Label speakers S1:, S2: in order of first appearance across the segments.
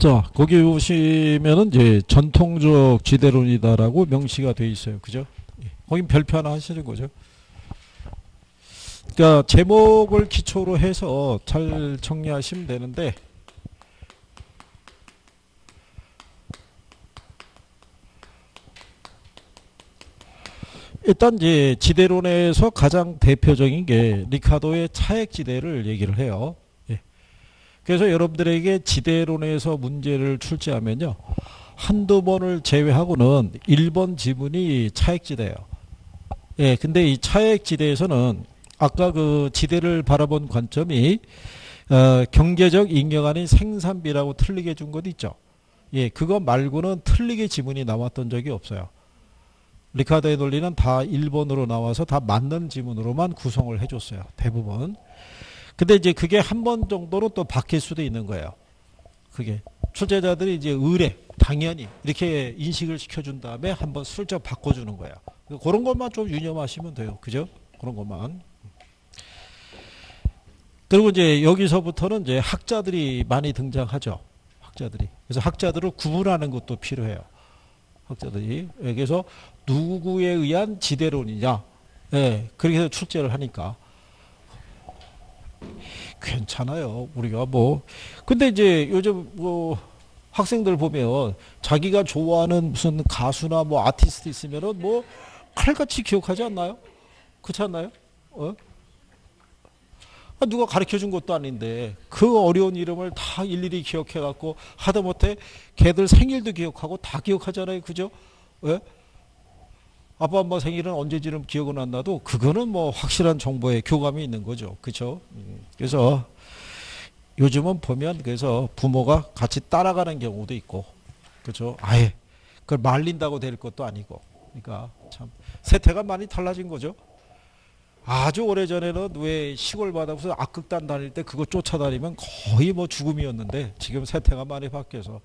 S1: 자, 거기 보시면은 이제 전통적 지대론이다라고 명시가 되어 있어요. 그죠? 거긴 별표 하나 하시는 거죠. 그러니까 제목을 기초로 해서 잘 정리하시면 되는데, 일단 이제 지대론에서 가장 대표적인 게 리카도의 차액지대를 얘기를 해요. 예. 그래서 여러분들에게 지대론에서 문제를 출제하면요, 한두 번을 제외하고는 1번 지문이 차액지대예요. 예, 근데 이 차액지대에서는 아까 그 지대를 바라본 관점이 경제적 잉여가 아닌 생산비라고 틀리게 준 것 있죠. 예, 그거 말고는 틀리게 지문이 나왔던 적이 없어요. 리카도의 논리는 다 1번으로 나와서 다 맞는 지문으로만 구성을 해줬어요. 대부분. 근데 이제 그게 한 번 정도로 또 바뀔 수도 있는 거예요. 그게. 출제자들이 이제 의뢰, 당연히 이렇게 인식을 시켜준 다음에 한번 슬쩍 바꿔주는 거예요. 그런 것만 좀 유념하시면 돼요. 그죠? 그런 것만. 그리고 이제 여기서부터는 이제 학자들이 많이 등장하죠. 학자들이. 그래서 학자들을 구분하는 것도 필요해요. 학자들이. 그래서 누구에 의한 지대론이냐. 예, 그렇게 해서 출제를 하니까. 괜찮아요. 우리가 뭐. 근데 이제 요즘 뭐 학생들 보면 자기가 좋아하는 무슨 가수나 뭐 아티스트 있으면은 뭐 칼같이 기억하지 않나요? 그렇지 않나요? 누가 가르쳐 준 것도 아닌데 그 어려운 이름을 다 일일이 기억해 갖고 하다못해 걔들 생일도 기억하고 다 기억하잖아요. 그죠? 왜? 아빠 엄마 생일은 언제지는 기억은 안 나도 그거는 뭐 확실한 정보에 교감이 있는 거죠. 그렇죠? 그래서 요즘은 보면 그래서 부모가 같이 따라가는 경우도 있고, 그렇죠? 아예 그걸 말린다고 될 것도 아니고, 그러니까 참 세태가 많이 달라진 거죠. 아주 오래전에는 왜 시골 바다 무슨 악극단 다닐 때 그거 쫓아다니면 거의 뭐 죽음이었는데 지금 세태가 많이 바뀌어서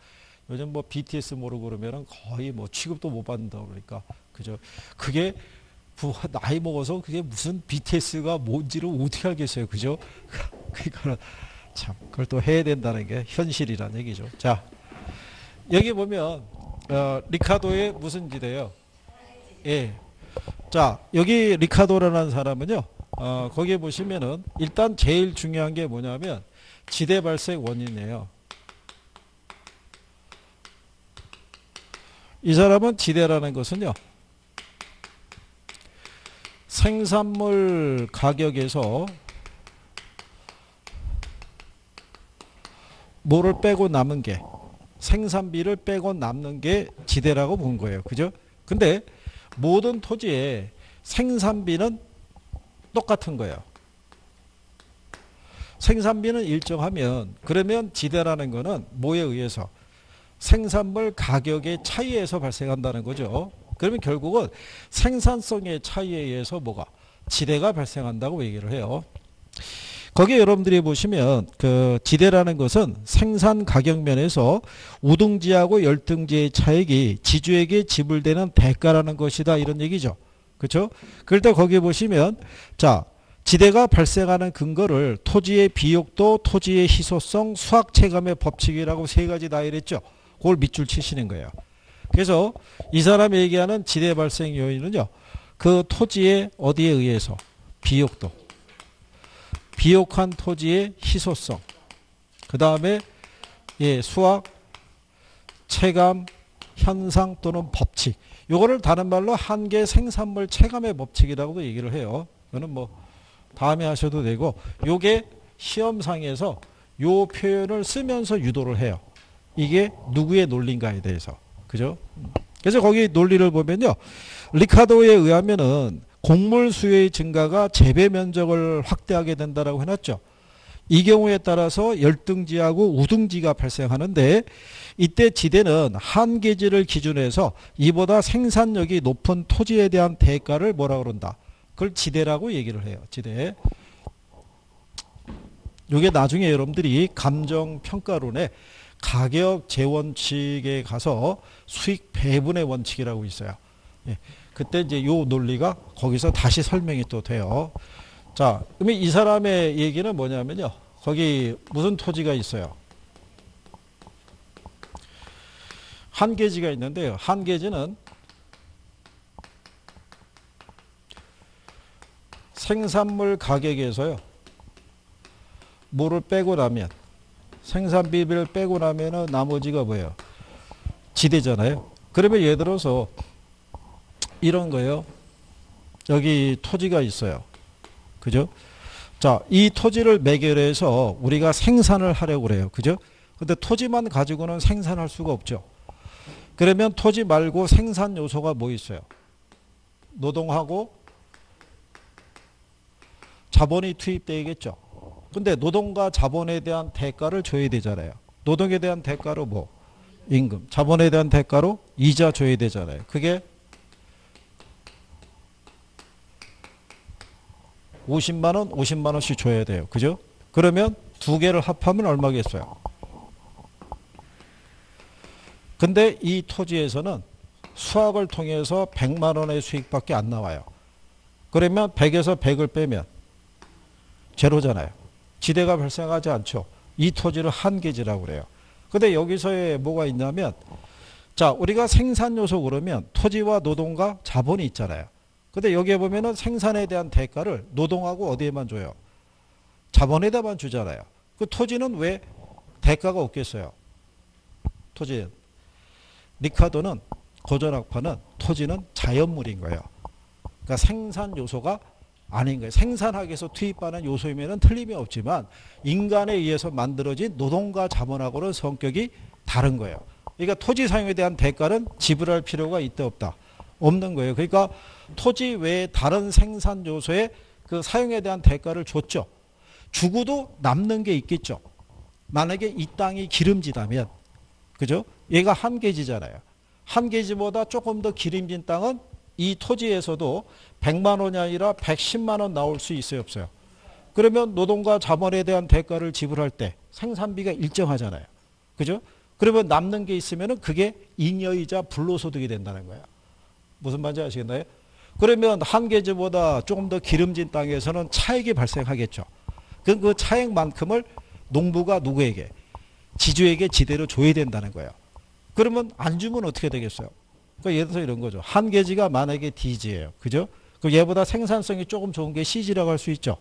S1: 요즘 뭐 BTS 모르고 그러면은 거의 뭐 취급도 못 받는다 그러니까, 그죠? 그게 나이 먹어서 그게 무슨 BTS가 뭔지를 어떻게 알겠어요, 그죠? 그러니까 참 그걸 또 해야 된다는 게 현실이란 얘기죠. 자, 여기 보면 리카도의 무슨 지대요? 예. 자, 여기 리카도라는 사람은요, 거기에 보시면은 일단 제일 중요한 게 뭐냐면 지대 발생 원인이에요. 이 사람은 지대라는 것은요, 생산물 가격에서 뭐를 빼고 남은 게, 생산비를 빼고 남는 게 지대라고 본 거예요. 그죠? 근데 모든 토지의 생산비는 똑같은 거예요. 생산비는 일정하면 그러면 지대라는 거는 뭐에 의해서? 생산물 가격의 차이에서 발생한다는 거죠. 그러면 결국은 생산성의 차이에 의해서 뭐가? 지대가 발생한다고 얘기를 해요. 거기에 여러분들이 보시면 그 지대라는 것은 생산 가격 면에서 우등지하고 열등지의 차익이 지주에게 지불되는 대가라는 것이다, 이런 얘기죠. 그렇죠? 그럴 때 거기에 보시면 자, 지대가 발생하는 근거를 토지의 비옥도, 토지의 희소성, 수학 체감의 법칙이라고 세 가지 다 이랬죠. 그걸 밑줄 치시는 거예요. 그래서 이 사람이 얘기하는 지대 발생 요인은요, 그 토지의 어디에 의해서? 비옥도. 비옥한 토지의 희소성, 그 다음에 수학, 체감, 현상 또는 법칙, 요거를 다른 말로 한계 생산물 체감의 법칙이라고도 얘기를 해요. 이거는 뭐 다음에 하셔도 되고, 요게 시험상에서 요 표현을 쓰면서 유도를 해요. 이게 누구의 논리인가에 대해서. 그죠? 그래서 거기 논리를 보면요, 리카도에 의하면은 곡물 수요의 증가가 재배 면적을 확대하게 된다라고 해놨죠. 이 경우에 따라서 열등지하고 우등지가 발생하는데, 이때 지대는 한계지를 기준해서 이보다 생산력이 높은 토지에 대한 대가를 뭐라 그런다? 그걸 지대라고 얘기를 해요. 지대. 이게 나중에 여러분들이 감정평가론에 가격 재원칙에 가서 수익 배분의 원칙이라고 있어요. 예. 그때 이제 요 논리가 거기서 다시 설명이 또 돼요. 자, 그러면 이 사람의 얘기는 뭐냐면요, 거기 무슨 토지가 있어요? 한계지가 있는데요. 한계지는 생산물 가격에서요. 뭐를 빼고 나면 생산비를 빼고 나면은 나머지가 뭐예요? 지대잖아요. 그러면 예를 들어서 이런 거예요. 여기 토지가 있어요. 그죠? 자, 이 토지를 매개해서 우리가 생산을 하려고 그래요. 그죠? 근데 토지만 가지고는 생산할 수가 없죠. 그러면 토지 말고 생산 요소가 뭐 있어요? 노동하고 자본이 투입되겠죠. 근데 노동과 자본에 대한 대가를 줘야 되잖아요. 노동에 대한 대가로 뭐? 임금. 자본에 대한 대가로 이자 줘야 되잖아요. 그게 50만 원, 50만 원씩 줘야 돼요. 그죠? 그러면 두 개를 합하면 얼마겠어요? 근데 이 토지에서는 수학을 통해서 100만 원의 수익밖에 안 나와요. 그러면 100에서 100을 빼면 제로잖아요. 지대가 발생하지 않죠. 이 토지를 한계지라고 그래요. 근데 여기서의 뭐가 있냐면, 자, 우리가 생산 요소 그러면 토지와 노동과 자본이 있잖아요. 근데 여기에 보면은 생산에 대한 대가를 노동하고 어디에만 줘요? 자본에다만 주잖아요. 그 토지는 왜 대가가 없겠어요? 토지는. 리카도는, 고전학파는 토지는 자연물인 거예요. 그러니까 생산 요소가 아닌 거예요. 생산하기 위해서 투입하는 요소이면 틀림이 없지만 인간에 의해서 만들어진 노동과 자본하고는 성격이 다른 거예요. 그러니까 토지 사용에 대한 대가는 지불할 필요가 있다 없다? 없는 거예요. 그러니까 토지 외에 다른 생산 요소의 그 사용에 대한 대가를 줬죠. 주고도 남는 게 있겠죠. 만약에 이 땅이 기름지다면, 그죠? 얘가 한계지잖아요. 한계지보다 조금 더 기름진 땅은 이 토지에서도 100만 원이 아니라 110만 원 나올 수 있어요, 없어요? 그러면 노동과 자본에 대한 대가를 지불할 때 생산비가 일정하잖아요. 그죠? 그러면 남는 게 있으면 그게 잉여이자 불로소득이 된다는 거예요. 무슨 말인지 아시겠나요? 그러면 한계지보다 조금 더 기름진 땅에서는 차익이 발생하겠죠. 그 차익만큼을 농부가 누구에게? 지주에게 지대로 줘야 된다는 거예요. 그러면 안 주면 어떻게 되겠어요? 그러니까 예를 들어서 이런 거죠. 한계지가 만약에 D지예요. 그죠? 그럼 얘보다 생산성이 조금 좋은 게 C지라고 할 수 있죠.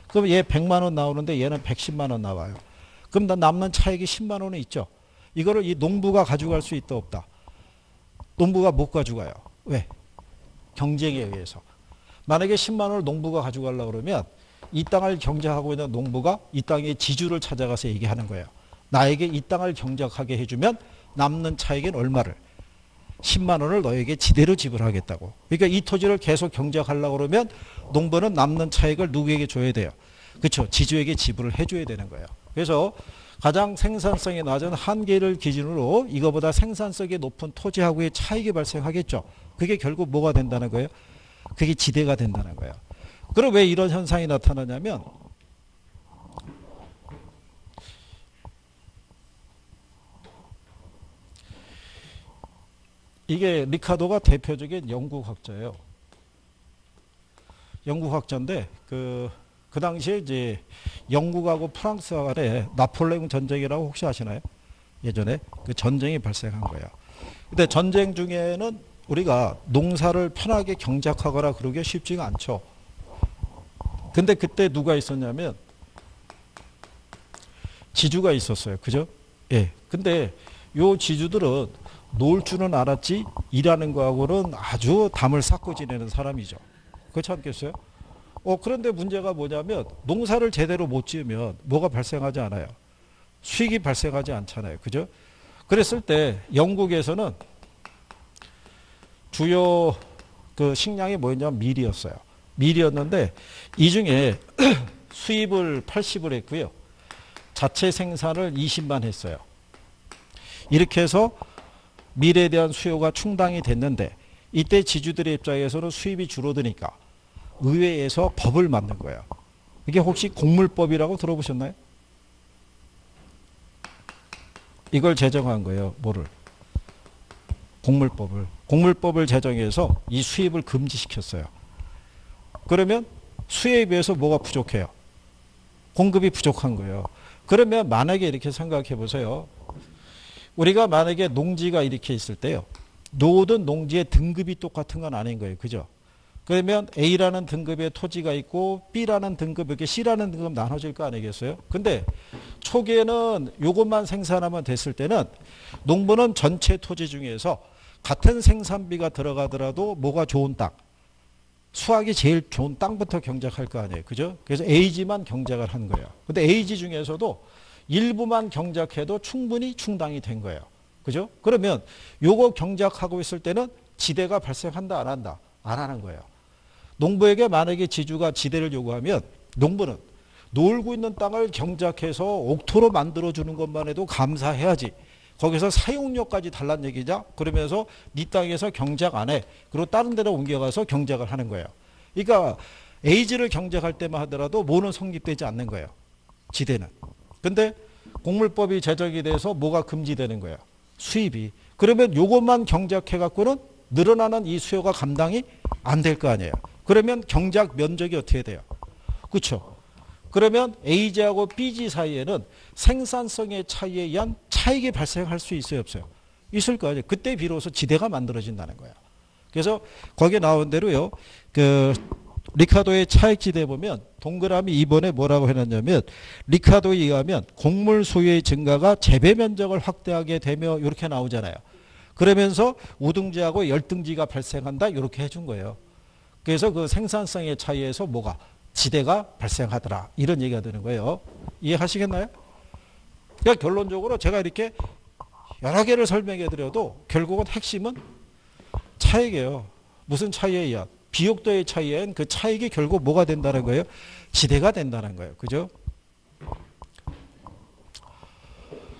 S1: 그럼 얘 100만 원 나오는데 얘는 110만 원 나와요. 그럼 남는 차익이 10만 원은 있죠. 이거를 이 농부가 가져갈 수 있다 없다? 농부가 못 가져가요. 왜? 경쟁에 의해서. 만약에 10만 원을 농부가 가져가려고 그러면 이 땅을 경작하고 있는 농부가 이 땅의 지주를 찾아가서 얘기하는 거예요. 나에게 이 땅을 경작하게 해주면 남는 차익인 얼마를? 10만 원을 너에게 지대로 지불하겠다고. 그러니까 이 토지를 계속 경작하려고 그러면 농부는 남는 차익을 누구에게 줘야 돼요? 그렇죠. 지주에게 지불을 해줘야 되는 거예요. 그래서 가장 생산성이 낮은 한계를 기준으로 이거보다 생산성이 높은 토지하고의 차익이 발생하겠죠. 그게 결국 뭐가 된다는 거예요? 그게 지대가 된다는 거예요. 그럼 왜 이런 현상이 나타나냐면 이게 리카도가 대표적인 영국학자예요. 영국학자인데 그 당시에 이제 영국하고 프랑스 간에 나폴레옹 전쟁이라고 혹시 아시나요? 예전에 그 전쟁이 발생한 거예요. 근데 전쟁 중에는 우리가 농사를 편하게 경작하거나 그러기 쉽지가 않죠. 근데 그때 누가 있었냐면 지주가 있었어요. 그죠? 예. 근데 요 지주들은 놀 줄은 알았지 일하는 거하고는 아주 담을 쌓고 지내는 사람이죠. 그렇지 않겠어요? 그런데 문제가 뭐냐면 농사를 제대로 못 지으면 뭐가 발생하지 않아요. 수익이 발생하지 않잖아요. 그죠? 그랬을 때 영국에서는 주요 그 식량이 뭐였냐면 밀이었어요. 밀이었는데 이 중에 수입을 80을 했고요. 자체 생산을 20만 했어요. 이렇게 해서 밀에 대한 수요가 충당이 됐는데 이때 지주들의 입장에서는 수입이 줄어드니까 의회에서 법을 만든 거예요. 이게 혹시 곡물법이라고 들어보셨나요? 이걸 제정한 거예요. 뭐를? 곡물법을. 곡물법을 제정해서 이 수입을 금지시켰어요. 그러면 수요에 비해서 뭐가 부족해요? 공급이 부족한 거예요. 그러면 만약에 이렇게 생각해 보세요. 우리가 만약에 농지가 이렇게 있을 때요. 모든 농지의 등급이 똑같은 건 아닌 거예요. 그죠? 그러면 A라는 등급의 토지가 있고 B라는 등급, 이렇게 C라는 등급 나눠질 거 아니겠어요? 근데 초기에는 요것만 생산하면 됐을 때는 농부는 전체 토지 중에서 같은 생산비가 들어가더라도 뭐가 좋은 땅, 수확이 제일 좋은 땅부터 경작할 거 아니에요. 그죠? 그래서 A지만 경작을 한 거예요. 근데 A지 중에서도 일부만 경작해도 충분히 충당이 된 거예요. 그죠? 그러면 요거 경작하고 있을 때는 지대가 발생한다, 안 한다? 안 하는 거예요. 농부에게 만약에 지주가 지대를 요구하면 농부는 놀고 있는 땅을 경작해서 옥토로 만들어주는 것만 해도 감사해야지. 거기서 사용료까지 달란 얘기냐? 그러면서 네 땅에서 경작 안 해. 그리고 다른 데로 옮겨가서 경작을 하는 거예요. 그러니까 A지를 경작할 때만 하더라도 뭐는 성립되지 않는 거예요. 지대는. 근데 공물법이 제정이 돼서 뭐가 금지되는 거예요. 수입이. 그러면 요것만 경작해 갖고는 늘어나는 이 수요가 감당이 안 될 거 아니에요. 그러면 경작 면적이 어떻게 돼요? 그렇죠? 그러면 A지하고 B지 사이에는 생산성의 차이에 의한 차익이 발생할 수 있어요, 없어요? 있을 거 아니에요. 그때 비로소 지대가 만들어진다는 거예요. 그래서 거기에 나온 대로요. 그 리카도의 차익지대 보면 동그라미 2번에 뭐라고 해놨냐면 리카도에 의하면 곡물 소유의 증가가 재배 면적을 확대하게 되며 이렇게 나오잖아요. 그러면서 우등지하고 열등지가 발생한다 이렇게 해준 거예요. 그래서 그 생산성의 차이에서 뭐가 지대가 발생하더라 이런 얘기가 되는 거예요. 이해하시겠나요? 그러니까 결론적으로 제가 이렇게 여러 개를 설명해 드려도 결국은 핵심은 차익이에요. 무슨 차이에 의한? 비옥도의 차이에 의한 그 차익이 결국 뭐가 된다는 거예요? 지대가 된다는 거예요. 그죠?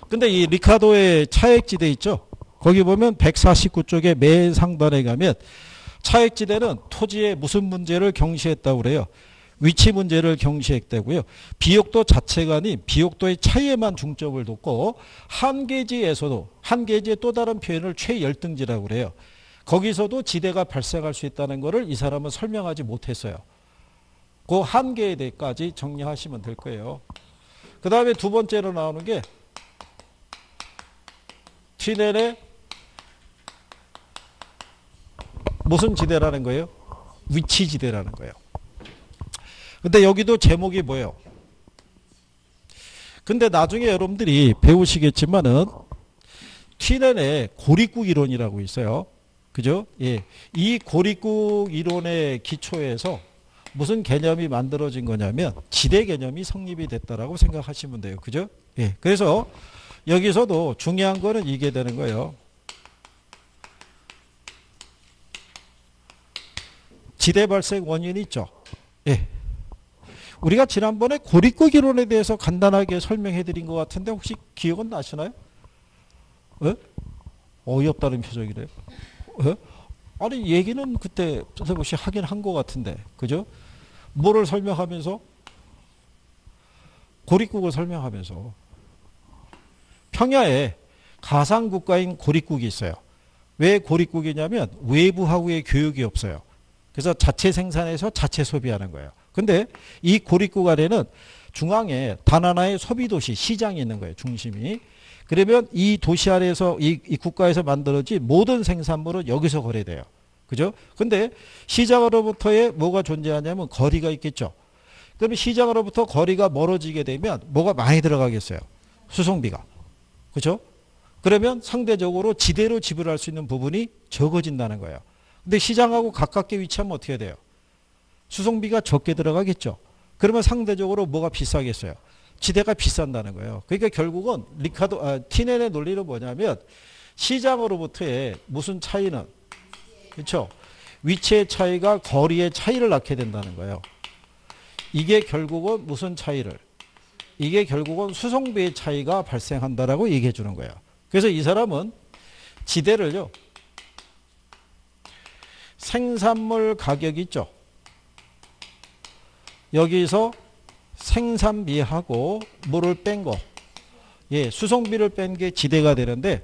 S1: 근데 이 리카도의 차익지대 있죠? 거기 보면 149쪽의 맨 상단에 가면 차익지대는 토지의 무슨 문제를 경시했다고 그래요? 위치 문제를 경시했다고요. 비옥도 자체가 아닌 비옥도의 차이에만 중점을 뒀고 한계지에서도 한계지의 또 다른 표현을 최열등지라고 그래요. 거기서도 지대가 발생할 수 있다는 것을 이 사람은 설명하지 못했어요. 그 한계에 대해까지 정리하시면 될 거예요. 그 다음에 두 번째로 나오는 게 T넷의 무슨 지대라는 거예요? 위치 지대라는 거예요. 근데 여기도 제목이 뭐예요? 근데 나중에 여러분들이 배우시겠지만은 T넷의 고립국 이론이라고 있어요. 그죠? 예. 이 고립국 이론의 기초에서 무슨 개념이 만들어진 거냐면 지대 개념이 성립이 됐다라고 생각하시면 돼요. 그죠? 예. 그래서 여기서도 중요한 거는 이게 되는 거예요. 지대 발생 원인이 있죠. 예. 우리가 지난번에 고립국 이론에 대해서 간단하게 설명해 드린 것 같은데 혹시 기억은 나시나요? 예? 어이없다는 표정이래요. 예? 아니 얘기는 그때 혹시 하긴 한 것 같은데 그죠? 뭐를 설명하면서? 고립국을 설명하면서 평야에 가상국가인 고립국이 있어요. 왜 고립국이냐면 외부하고의 교육이 없어요. 그래서 자체 생산해서 자체 소비하는 거예요. 근데 이 고립국 안에는 중앙에 단 하나의 소비도시, 시장이 있는 거예요. 중심이. 그러면 이 도시 안에서 이 국가에서 만들어진 모든 생산물은 여기서 거래돼요. 그죠? 근데 시장으로부터의 뭐가 존재하냐면 거리가 있겠죠. 그러면 시장으로부터 거리가 멀어지게 되면 뭐가 많이 들어가겠어요? 수송비가. 그죠? 그러면 상대적으로 지대로 지불할 수 있는 부분이 적어진다는 거예요. 근데 시장하고 가깝게 위치하면 어떻게 돼요? 수송비가 적게 들어가겠죠. 그러면 상대적으로 뭐가 비싸겠어요? 지대가 비싼다는 거예요. 그러니까 결국은 티넨의 논리는 뭐냐면 시장으로부터의 무슨 차이는 그렇죠? 위치의 차이가 거리의 차이를 낳게 된다는 거예요. 이게 결국은 무슨 차이를? 이게 결국은 수송비의 차이가 발생한다라고 얘기해 주는 거예요. 그래서 이 사람은 지대를요. 생산물 가격이 있죠. 여기서 생산비하고 뭐를 뺀 거. 예, 수송비를 뺀 게 지대가 되는데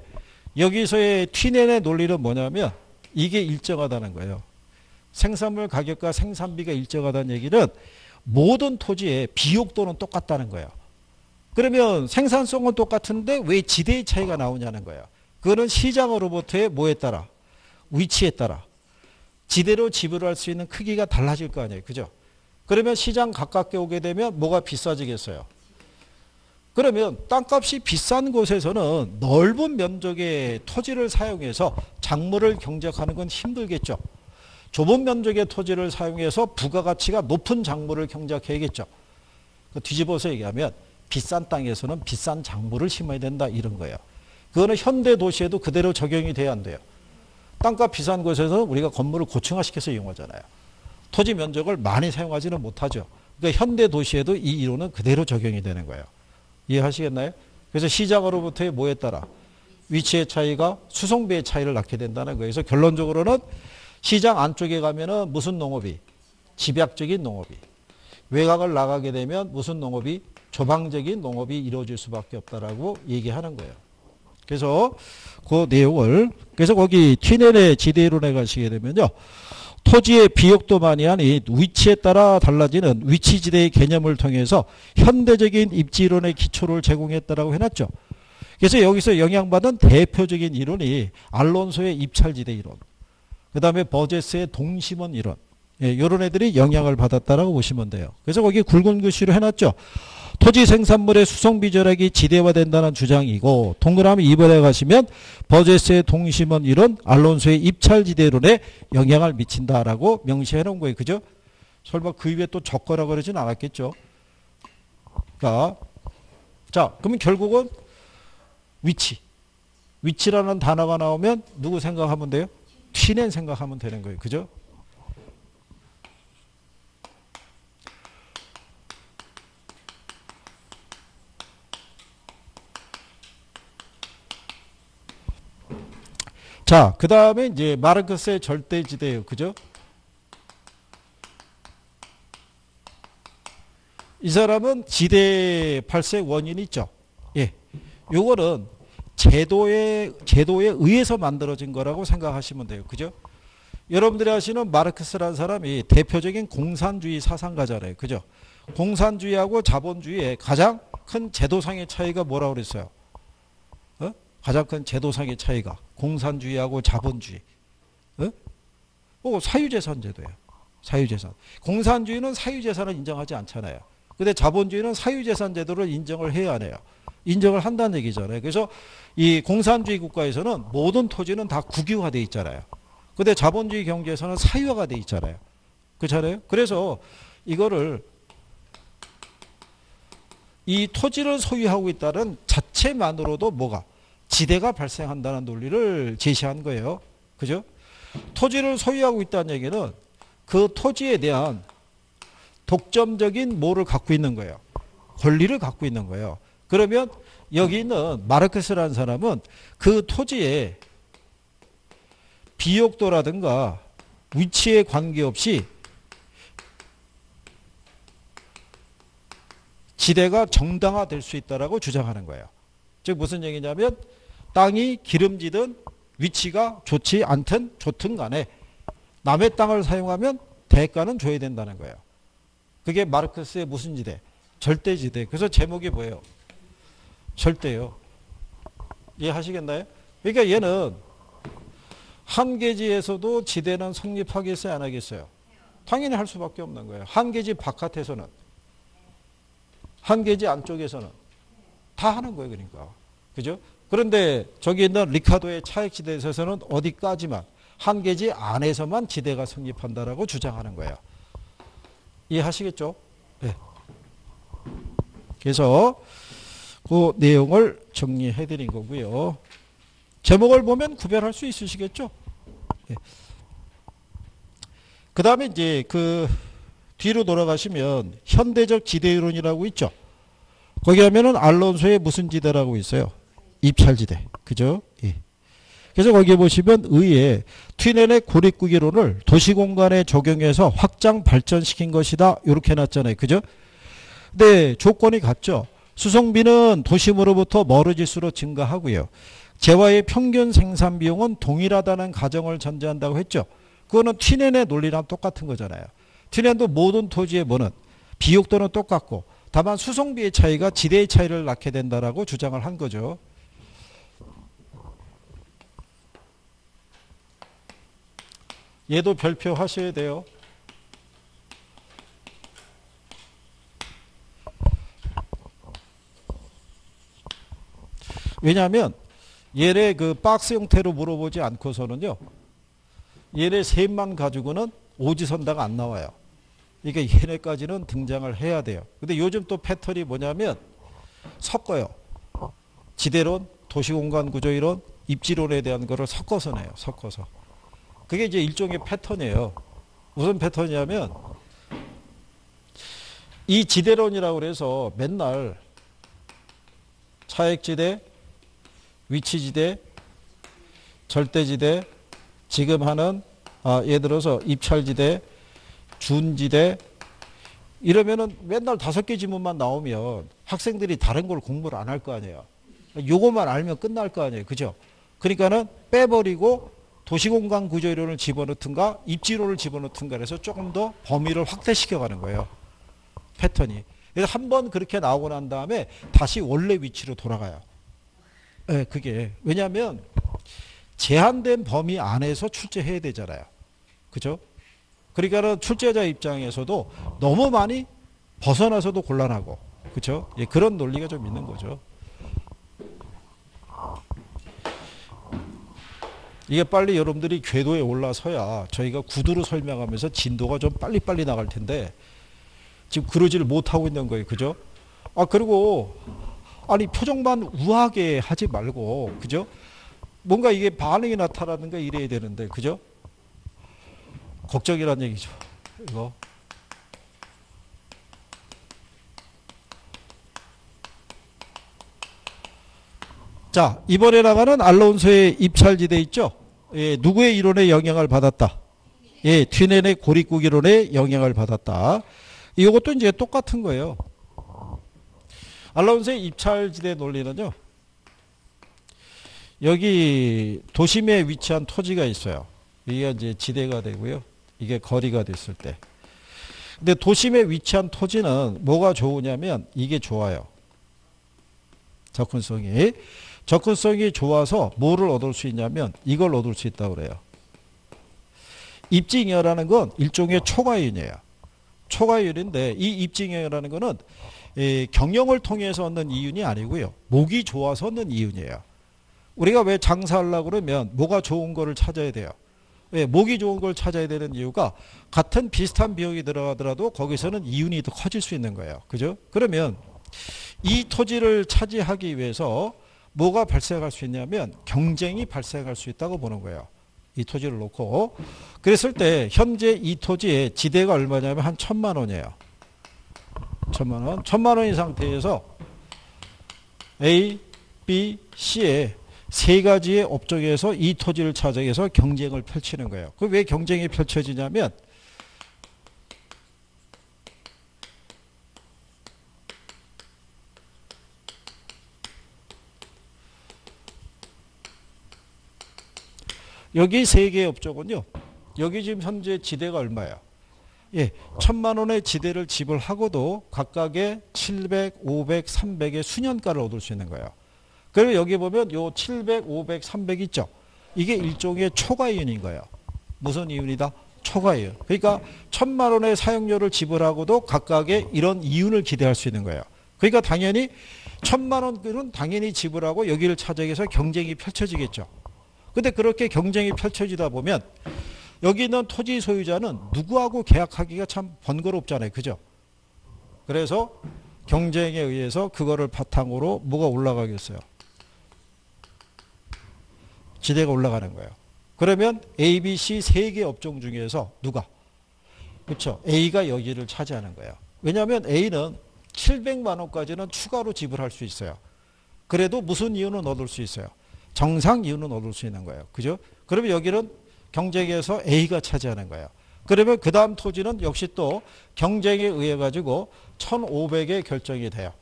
S1: 여기서의 T넷의 논리는 뭐냐면 이게 일정하다는 거예요. 생산물 가격과 생산비가 일정하다는 얘기는 모든 토지의 비옥도는 똑같다는 거예요. 그러면 생산성은 똑같은데 왜 지대의 차이가 나오냐는 거예요. 그거는 시장으로부터의 뭐에 따라? 위치에 따라. 지대로 지불할 수 있는 크기가 달라질 거 아니에요. 그죠? 그러면 시장 가깝게 오게 되면 뭐가 비싸지겠어요? 그러면 땅값이 비싼 곳에서는 넓은 면적의 토지를 사용해서 작물을 경작하는 건 힘들겠죠. 좁은 면적의 토지를 사용해서 부가가치가 높은 작물을 경작해야겠죠. 뒤집어서 얘기하면 비싼 땅에서는 비싼 작물을 심어야 된다 이런 거예요. 그거는 현대 도시에도 그대로 적용이 돼야 안 돼요. 땅값 비싼 곳에서는 우리가 건물을 고층화시켜서 이용하잖아요. 토지 면적을 많이 사용하지는 못하죠. 그러니까 현대 도시에도 이 이론은 그대로 적용이 되는 거예요. 이해하시겠나요? 그래서 시장으로부터의 뭐에 따라 위치의 차이가 수송비의 차이를 낳게 된다는 거예요. 그래서 결론적으로는 시장 안쪽에 가면은 무슨 농업이? 집약적인 농업이. 외곽을 나가게 되면 무슨 농업이? 조방적인 농업이 이루어질 수밖에 없다라고 얘기하는 거예요. 그래서 그 내용을 그래서 거기 튀넨의 지대이론에 가시게 되면요. 토지의 비옥도만이 아닌 위치에 따라 달라지는 위치지대의 개념을 통해서 현대적인 입지이론의 기초를 제공했다라고 해놨죠. 그래서 여기서 영향받은 대표적인 이론이 알론소의 입찰지대 이론, 그 다음에 버제스의 동심원 이론, 이런 애들이 영향을 받았다라고 보시면 돼요. 그래서 거기 굵은 글씨로 해놨죠. 토지 생산물의 수송비 절약이 지대화된다는 주장이고, 동그라미 2번에 가시면 버제스의 동심원 이론, 알론소의 입찰지대론에 영향을 미친다라고 명시해 놓은 거예요. 그죠? 설마 그 위에 또 적거라 그러진 않았겠죠. 그러니까 자, 그러면 결국은 위치라는 단어가 나오면 누구 생각하면 돼요? 튀넨 생각하면 되는 거예요. 그죠? 자, 그 다음에 이제 마르크스의 절대지대예요. 그죠? 이 사람은 지대 발생 원인이 있죠. 예. 요거는 제도에 의해서 만들어진 거라고 생각하시면 돼요. 그죠? 여러분들이 아시는 마르크스라는 사람이 대표적인 공산주의 사상가잖아요. 그죠? 공산주의하고 자본주의의 가장 큰 제도상의 차이가 뭐라고 그랬어요? 가장 큰 제도상의 차이가 공산주의하고 자본주의. 사유재산 제도예요. 사유재산. 공산주의는 사유재산을 인정하지 않잖아요. 근데 자본주의는 사유재산 제도를 인정을 해야 하네요. 인정을 한다는 얘기잖아요. 그래서 이 공산주의 국가에서는 모든 토지는 다 국유화되어 있잖아요. 근데 자본주의 경제에서는 사유화가 되어 있잖아요. 그렇잖아요. 그래서 이거를 이 토지를 소유하고 있다는 자체만으로도 뭐가? 지대가 발생한다는 논리를 제시한 거예요. 그죠? 토지를 소유하고 있다는 얘기는 그 토지에 대한 독점적인 뭐를 갖고 있는 거예요. 권리를 갖고 있는 거예요. 그러면 여기 있는 마르크스라는 사람은 그 토지에 비옥도라든가 위치에 관계없이 지대가 정당화될 수 있다라고 주장하는 거예요. 즉 무슨 얘기냐면 땅이 기름지든 위치가 좋지 않든 좋든 간에 남의 땅을 사용하면 대가는 줘야 된다는 거예요. 그게 마르크스의 무슨 지대? 절대지대. 그래서 제목이 뭐예요? 절대요. 이해하시겠나요? 그러니까 얘는 한계지에서도 지대는 성립하겠어요? 안 하겠어요? 당연히 할 수밖에 없는 거예요. 한계지 바깥에서는, 한계지 안쪽에서는 다 하는 거예요. 그러니까. 그죠? 그런데 저기 있는 리카도의 차액지대에서는 어디까지만, 한계지 안에서만 지대가 성립한다라고 주장하는 거예요. 이해하시겠죠? 네. 그래서 그 내용을 정리해 드린 거고요. 제목을 보면 구별할 수 있으시겠죠? 네. 그 다음에 이제 그 뒤로 돌아가시면 현대적 지대이론이라고 있죠. 거기 하면은 알론소의 무슨 지대라고 있어요? 입찰지대. 그죠? 예. 그래서 거기 보시면 의에 튀넨의 고립구기론을 도시공간에 적용해서 확장 발전시킨 것이다. 이렇게 해놨잖아요. 그죠? 근데 조건이 같죠. 수송비는 도심으로부터 멀어질수록 증가하고요. 재화의 평균 생산 비용은 동일하다는 가정을 전제한다고 했죠. 그거는 튀넨의 논리랑 똑같은 거잖아요. 튀넨도 모든 토지의 뭐는 비옥도는 똑같고 다만 수송비의 차이가 지대의 차이를 낳게 된다라고 주장을 한 거죠. 얘도 별표 하셔야 돼요. 왜냐하면 얘네 그 박스 형태로 물어보지 않고서는요, 얘네 셋만 가지고는 오지선다가 안 나와요. 그러니까 얘네까지는 등장을 해야 돼요. 근데 요즘 또 패턴이 뭐냐면 섞어요. 지대론, 도시공간 구조이론, 입지론에 대한 거를 섞어서 내요. 섞어서. 그게 이제 일종의 패턴이에요. 무슨 패턴이냐면 이 지대론이라고 그래서 맨날 차액지대, 위치지대, 절대지대, 지금 하는 예를 들어서 입찰지대, 준지대 이러면은 맨날 5개 지문만 나오면 학생들이 다른 걸 공부를 안 할 거 아니에요. 요것만 알면 끝날 거 아니에요. 그죠? 그러니까는 빼버리고 도시공간 구조이론을 집어넣든가 입지론을 집어넣든가 해서 조금 더 범위를 확대시켜 가는 거예요. 패턴이. 그래서 한번 그렇게 나오고 난 다음에 다시 원래 위치로 돌아가요. 네, 그게. 왜냐하면 제한된 범위 안에서 출제해야 되잖아요. 그죠? 그러니까는 출제자 입장에서도 너무 많이 벗어나서도 곤란하고. 그죠? 예, 그런 논리가 좀 있는 거죠. 이게 빨리 여러분들이 궤도에 올라서야 저희가 구두로 설명하면서 진도가 좀 빨리빨리 나갈 텐데 지금 그러지를 못하고 있는 거예요. 그죠? 그리고 아니 표정만 우아하게 하지 말고 그죠? 뭔가 이게 반응이 나타나는가 이래야 되는데 그죠? 걱정이란 얘기죠. 이거. 자, 이번에 나가는 알론소의 입찰지대 있죠? 예, 누구의 이론에 영향을 받았다? 예, 튀넨의 고립국 이론에 영향을 받았다. 이것도 이제 똑같은 거예요. 알론소의 입찰지대 논리는요. 여기 도심에 위치한 토지가 있어요. 이게 이제 지대가 되고요. 이게 거리가 됐을 때. 근데 도심에 위치한 토지는 뭐가 좋으냐면 이게 좋아요. 접근성이 좋아서 뭐를 얻을 수 있냐면 이걸 얻을 수 있다고 그래요. 입지잉여라는 건 일종의 초과이윤이에요. 초과이윤인데 이 입지잉여라는 거는 경영을 통해서 얻는 이윤이 아니고요. 목이 좋아서 얻는 이윤이에요. 우리가 왜 장사하려고 그러면 뭐가 좋은 거를 찾아야 돼요. 왜 목이 좋은 걸 찾아야 되는 이유가 같은 비슷한 비용이 들어가더라도 거기서는 이윤이 더 커질 수 있는 거예요. 그죠? 그러면 이 토지를 차지하기 위해서 뭐가 발생할 수 있냐면 경쟁이 발생할 수 있다고 보는 거예요. 이 토지를 놓고. 그랬을 때 현재 이 토지의 지대가 얼마냐면 한 1,000만 원이에요. 1,000만 원. 1,000만 원인 상태에서 A, B, C에 세 가지의 업종에서 이 토지를 차지해서 경쟁을 펼치는 거예요. 그 왜 경쟁이 펼쳐지냐면 여기 세 개의 업종은요. 여기 지금 현재 지대가 얼마예요? 예, 1,000만 원의 지대를 지불하고도 각각의 700, 500, 300의 수년가를 얻을 수 있는 거예요. 그리고 여기 보면 요 700, 500, 300 있죠. 이게 일종의 초과이윤인 거예요. 무슨 이윤이다? 초과이윤. 그러니까 1,000만 원의 사용료를 지불하고도 각각의 이런 이윤을 기대할 수 있는 거예요. 그러니까 당연히 1,000만 원은 당연히 지불하고 여기를 차지해서 경쟁이 펼쳐지겠죠. 근데 그렇게 경쟁이 펼쳐지다 보면 여기 있는 토지 소유자는 누구하고 계약하기가 참 번거롭잖아요. 그죠? 그래서 경쟁에 의해서 그거를 바탕으로 뭐가 올라가겠어요? 지대가 올라가는 거예요. 그러면 A, B, C 세 개 업종 중에서 누가? 그렇죠. A가 여기를 차지하는 거예요. 왜냐하면 A는 700만 원까지는 추가로 지불할 수 있어요. 그래도 무슨 이유는 얻을 수 있어요? 정상 이유는 얻을 수 있는 거예요. 그죠? 그러면 여기는 경쟁에서 A가 차지하는 거예요. 그러면 그 다음 토지는 역시 또 경쟁에 의해 가지고 1,500에 결정이 돼요.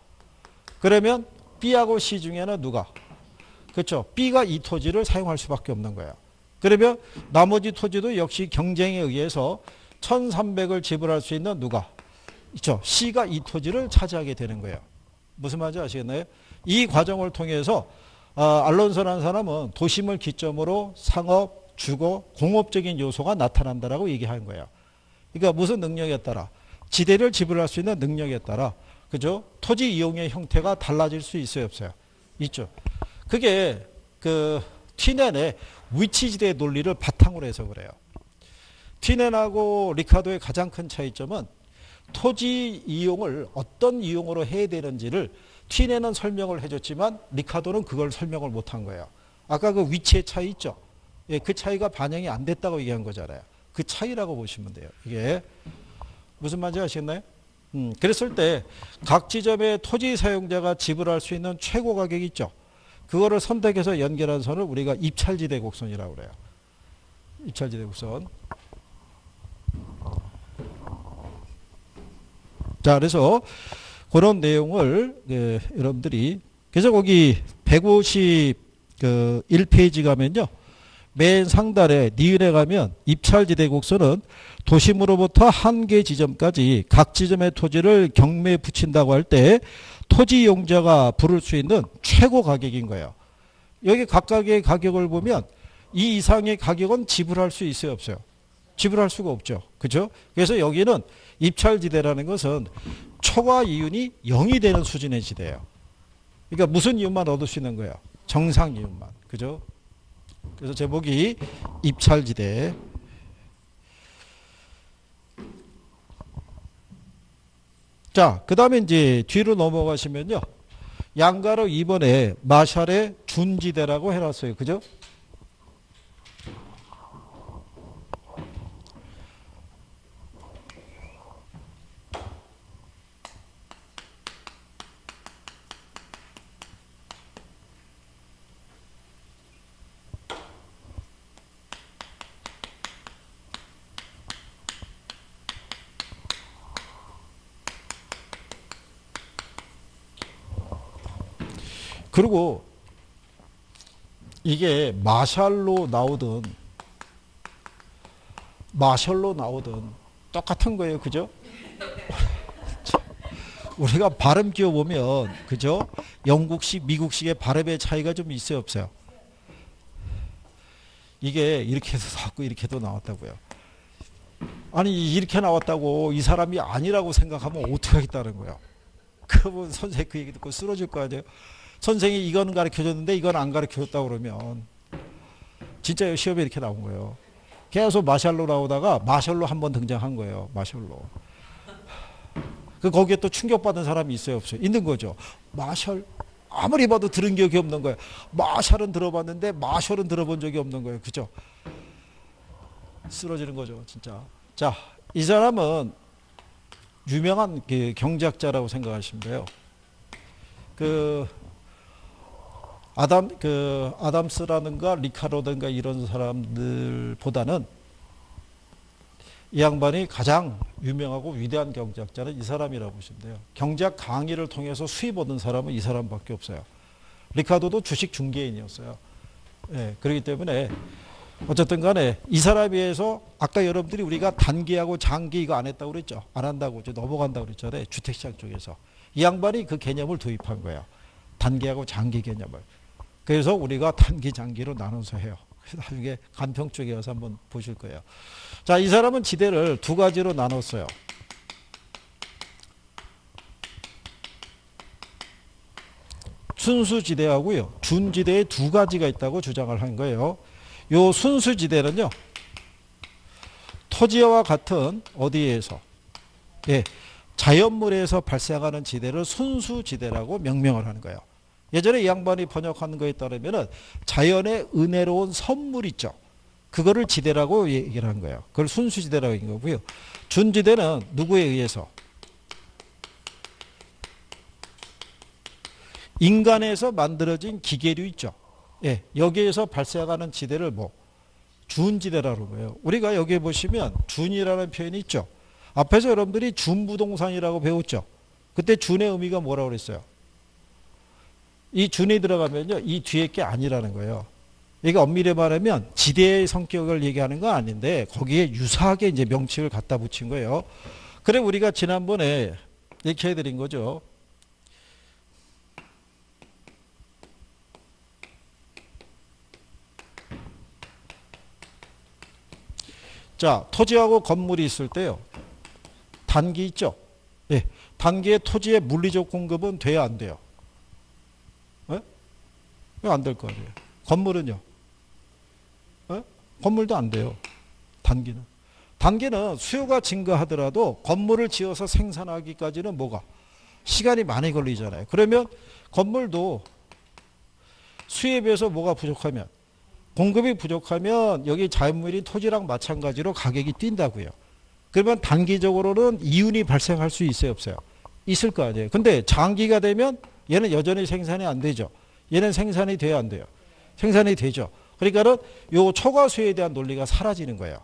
S1: 그러면 B하고 C 중에는 누가? 그렇죠. B가 이 토지를 사용할 수밖에 없는 거예요. 그러면 나머지 토지도 역시 경쟁에 의해서 1,300을 지불할 수 있는 누가? 있죠. C가 이 토지를 차지하게 되는 거예요. 무슨 말인지 아시겠나요? 이 과정을 통해서 알론소라는 사람은 도심을 기점으로 상업, 주거, 공업적인 요소가 나타난다라고 얘기하는 거예요. 그러니까 무슨 능력에 따라 지대를 지불할 수 있는 능력에 따라 그죠? 토지 이용의 형태가 달라질 수 있어요, 없어요? 있죠. 그게 그 튀넨의 위치지대 논리를 바탕으로 해서 그래요. 튀넨하고 리카도의 가장 큰 차이점은 토지 이용을 어떤 이용으로 해야 되는지를 튀넨은 설명을 해줬지만 리카도는 그걸 설명을 못한 거예요. 아까 그 위치의 차이 있죠. 예, 그 차이가 반영이 안 됐다고 얘기한 거잖아요. 그 차이라고 보시면 돼요. 이게 무슨 말인지 아시겠나요? 그랬을 때 각 지점의 토지 사용자가 지불할 수 있는 최고 가격이 있죠. 그거를 선택해서 연결한 선을 우리가 입찰지대 곡선이라고 그래요. 입찰지대 곡선. 자, 그래서 그런 내용을 여러분들이 그래서 거기 151페이지 가면요. 맨 상단에 니은에 가면 입찰지대 곡선은 도심으로부터 한 개 지점까지 각 지점의 토지를 경매에 붙인다고 할 때 토지 이용자가 부를 수 있는 최고 가격인 거예요. 여기 각각의 가격을 보면 이 이상의 가격은 지불할 수 있어요, 없어요? 지불할 수가 없죠. 그죠? 그래서 여기는 입찰지대라는 것은 초과 이윤이 0이 되는 수준의 지대예요. 그러니까 무슨 이윤만 얻을 수 있는 거예요? 정상 이윤만. 그죠? 그래서 제목이 입찰지대. 자, 그 다음에 이제 뒤로 넘어가시면요. 양가로 2번에 마샬의 준지대라고 해놨어요. 그죠? 그리고 이게 마샬로 나오든 똑같은 거예요. 그죠? 우리가 발음 끼워보면 그죠? 영국식, 미국식의 발음의 차이가 좀 있어요, 없어요? 이게 이렇게 해서 나왔고 이렇게도 나왔다고요. 아니 이렇게 나왔다고 이 사람이 아니라고 생각하면 어떻게 하겠다는 거예요. 그분 선생님 그 얘기 듣고 쓰러질 거 아니에요. 선생이 이건 가르쳐줬는데 이건 안 가르쳐줬다고 그러면 진짜 시험에 이렇게 나온 거예요. 계속 마샬로 나오다가 마셜로 한번 등장한 거예요. 마셜로. 거기에 또 충격받은 사람이 있어요, 없어요? 있는 거죠. 마셜 아무리 봐도 들은 기억이 없는 거예요. 마샬은 들어봤는데 마셜은 들어본 적이 없는 거예요. 그죠? 쓰러지는 거죠, 진짜. 자, 이 사람은 유명한 경제학자라고 생각하시면 돼요. 아담스라든가 리카로든가 이런 사람들보다는 이 양반이 가장 유명하고 위대한 경제학자는 이 사람이라고 보시면 돼요. 경제학 강의를 통해서 수입 얻은 사람은 이 사람밖에 없어요. 리카도도 주식 중개인이었어요. 네, 그렇기 때문에 어쨌든 간에 이 사람에 비해서 아까 여러분들이 우리가 단기하고 장기 이거 안 했다고 그랬죠. 안 한다고 넘어간다고 그랬잖아요. 주택시장 쪽에서. 이 양반이 그 개념을 도입한 거예요. 단기하고 장기 개념을. 그래서 우리가 단기, 장기로 나눠서 해요. 나중에 간평 쪽에 가서 한번 보실 거예요. 자, 이 사람은 지대를 두 가지로 나눴어요. 순수지대하고요. 준지대에 두 가지가 있다고 주장을 한 거예요. 요 순수지대는요. 토지와 같은 어디에서? 예, 자연물에서 발생하는 지대를 순수지대라고 명명을 하는 거예요. 예전에 이 양반이 번역한 거에 따르면 자연의 은혜로운 선물 있죠. 그거를 지대라고 얘기를 한 거예요. 그걸 순수지대라고 얘기한 거고요. 준지대는 누구에 의해서? 인간에서 만들어진 기계류 있죠. 예, 여기에서 발생하는 지대를 준지대라고 해요. 우리가 여기에 보시면 준이라는 표현이 있죠. 앞에서 여러분들이 준부동산이라고 배웠죠. 그때 준의 의미가 뭐라고 그랬어요? 이 준이 들어가면요, 이 뒤에 게 아니라는 거예요. 이게 엄밀히 말하면 지대의 성격을 얘기하는 건 아닌데 거기에 유사하게 이제 명칭을 갖다 붙인 거예요. 그래 우리가 지난번에 얘기해 드린 거죠. 자, 토지하고 건물이 있을 때요. 단기 있죠? 예. 단기의 토지의 물리적 공급은 돼야 안 돼요? 왜 안 될 거 아니에요? 건물은요? 예? 건물도 안 돼요. 단기는. 단기는 수요가 증가하더라도 건물을 지어서 생산하기까지는 뭐가? 시간이 많이 걸리잖아요. 그러면 건물도 수요에 비해서 뭐가 부족하면, 공급이 부족하면 여기 자연물인 토지랑 마찬가지로 가격이 뛴다고요. 그러면 단기적으로는 이윤이 발생할 수 있어요, 없어요? 있을 거 아니에요. 근데 장기가 되면 얘는 여전히 생산이 안 되죠. 얘는 생산이 돼야 안 돼요. 생산이 되죠. 그러니까는 요 초과수요에 대한 논리가 사라지는 거예요.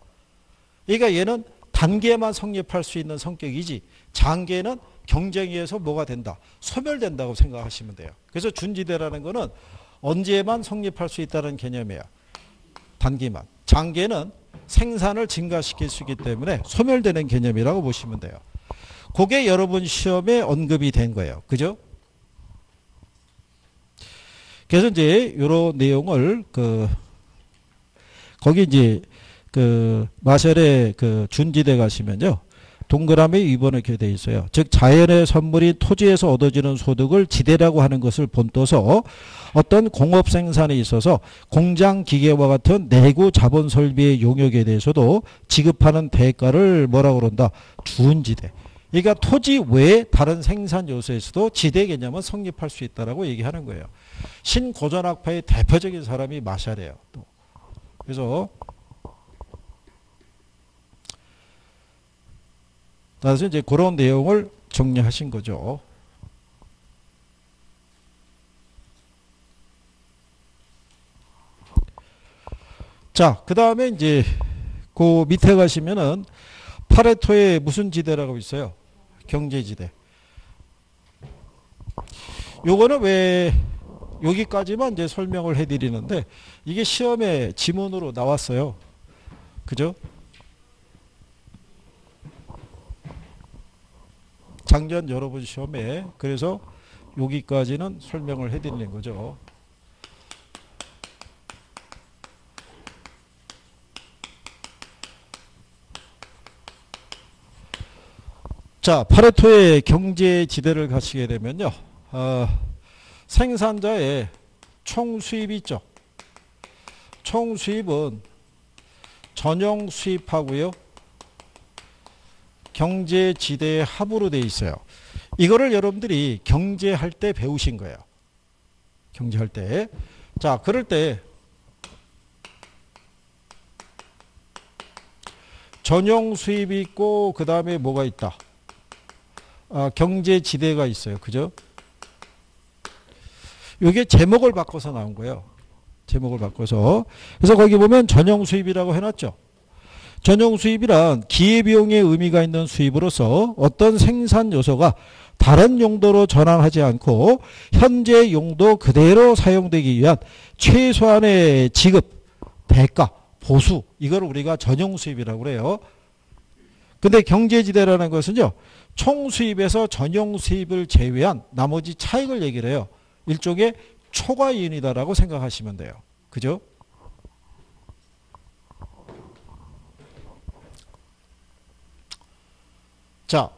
S1: 그러니까 얘는 단기에만 성립할 수 있는 성격이지 장기에는 경쟁에서 뭐가 된다? 소멸된다고 생각하시면 돼요. 그래서 준지대라는 거는 언제만 성립할 수 있다는 개념이에요. 단기만. 장기에는 생산을 증가시킬 수 있기 때문에 소멸되는 개념이라고 보시면 돼요. 그게 여러분 시험에 언급이 된 거예요. 그죠? 그래서 이제 이런 내용을 거기 이제 마셜의 준지대 가시면요. 동그라미 2번에 이렇게 돼 있어요. 즉 자연의 선물이 토지에서 얻어지는 소득을 지대라고 하는 것을 본떠서 어떤 공업 생산에 있어서 공장 기계와 같은 내구 자본 설비의 용역에 대해서도 지급하는 대가를 뭐라고 그런다? 준지대. 그러니까 토지 외에 다른 생산 요소에서도 지대 개념은 성립할 수 있다라고 얘기하는 거예요. 신고전학파의 대표적인 사람이 마샬이에요. 또. 그래서 따라서 이제 그런 내용을 정리하신 거죠. 자, 그 다음에 이제 그 밑에 가시면은 파레토의 무슨 지대라고 있어요? 경제지대. 요거는 왜 여기까지만 이제 설명을 해드리는데 이게 시험에 지문으로 나왔어요. 그죠? 작년 여러분 시험에. 그래서 여기까지는 설명을 해드리는 거죠. 자, 파레토의 경제 지대를 가시게 되면요. 생산자의 총 수입이 있죠. 총 수입은 전용 수입하고요. 경제 지대의 합으로 되어 있어요. 이거를 여러분들이 경제할 때 배우신 거예요. 경제할 때. 자, 그럴 때 전용 수입이 있고 그 다음에 뭐가 있다? 경제 지대가 있어요. 그죠? 이게 제목을 바꿔서 나온 거예요. 제목을 바꿔서. 그래서 거기 보면 전용 수입이라고 해놨죠. 전용 수입이란 기회비용의 의미가 있는 수입으로서 어떤 생산 요소가 다른 용도로 전환하지 않고 현재 용도 그대로 사용되기 위한 최소한의 지급, 대가, 보수, 이걸 우리가 전용 수입이라고 그래요. 근데 경제지대라는 것은요, 총 수입에서 전용 수입을 제외한 나머지 차익을 얘기를 해요. 일종의 초과이윤이다라고 생각하시면 돼요. 그죠? 자,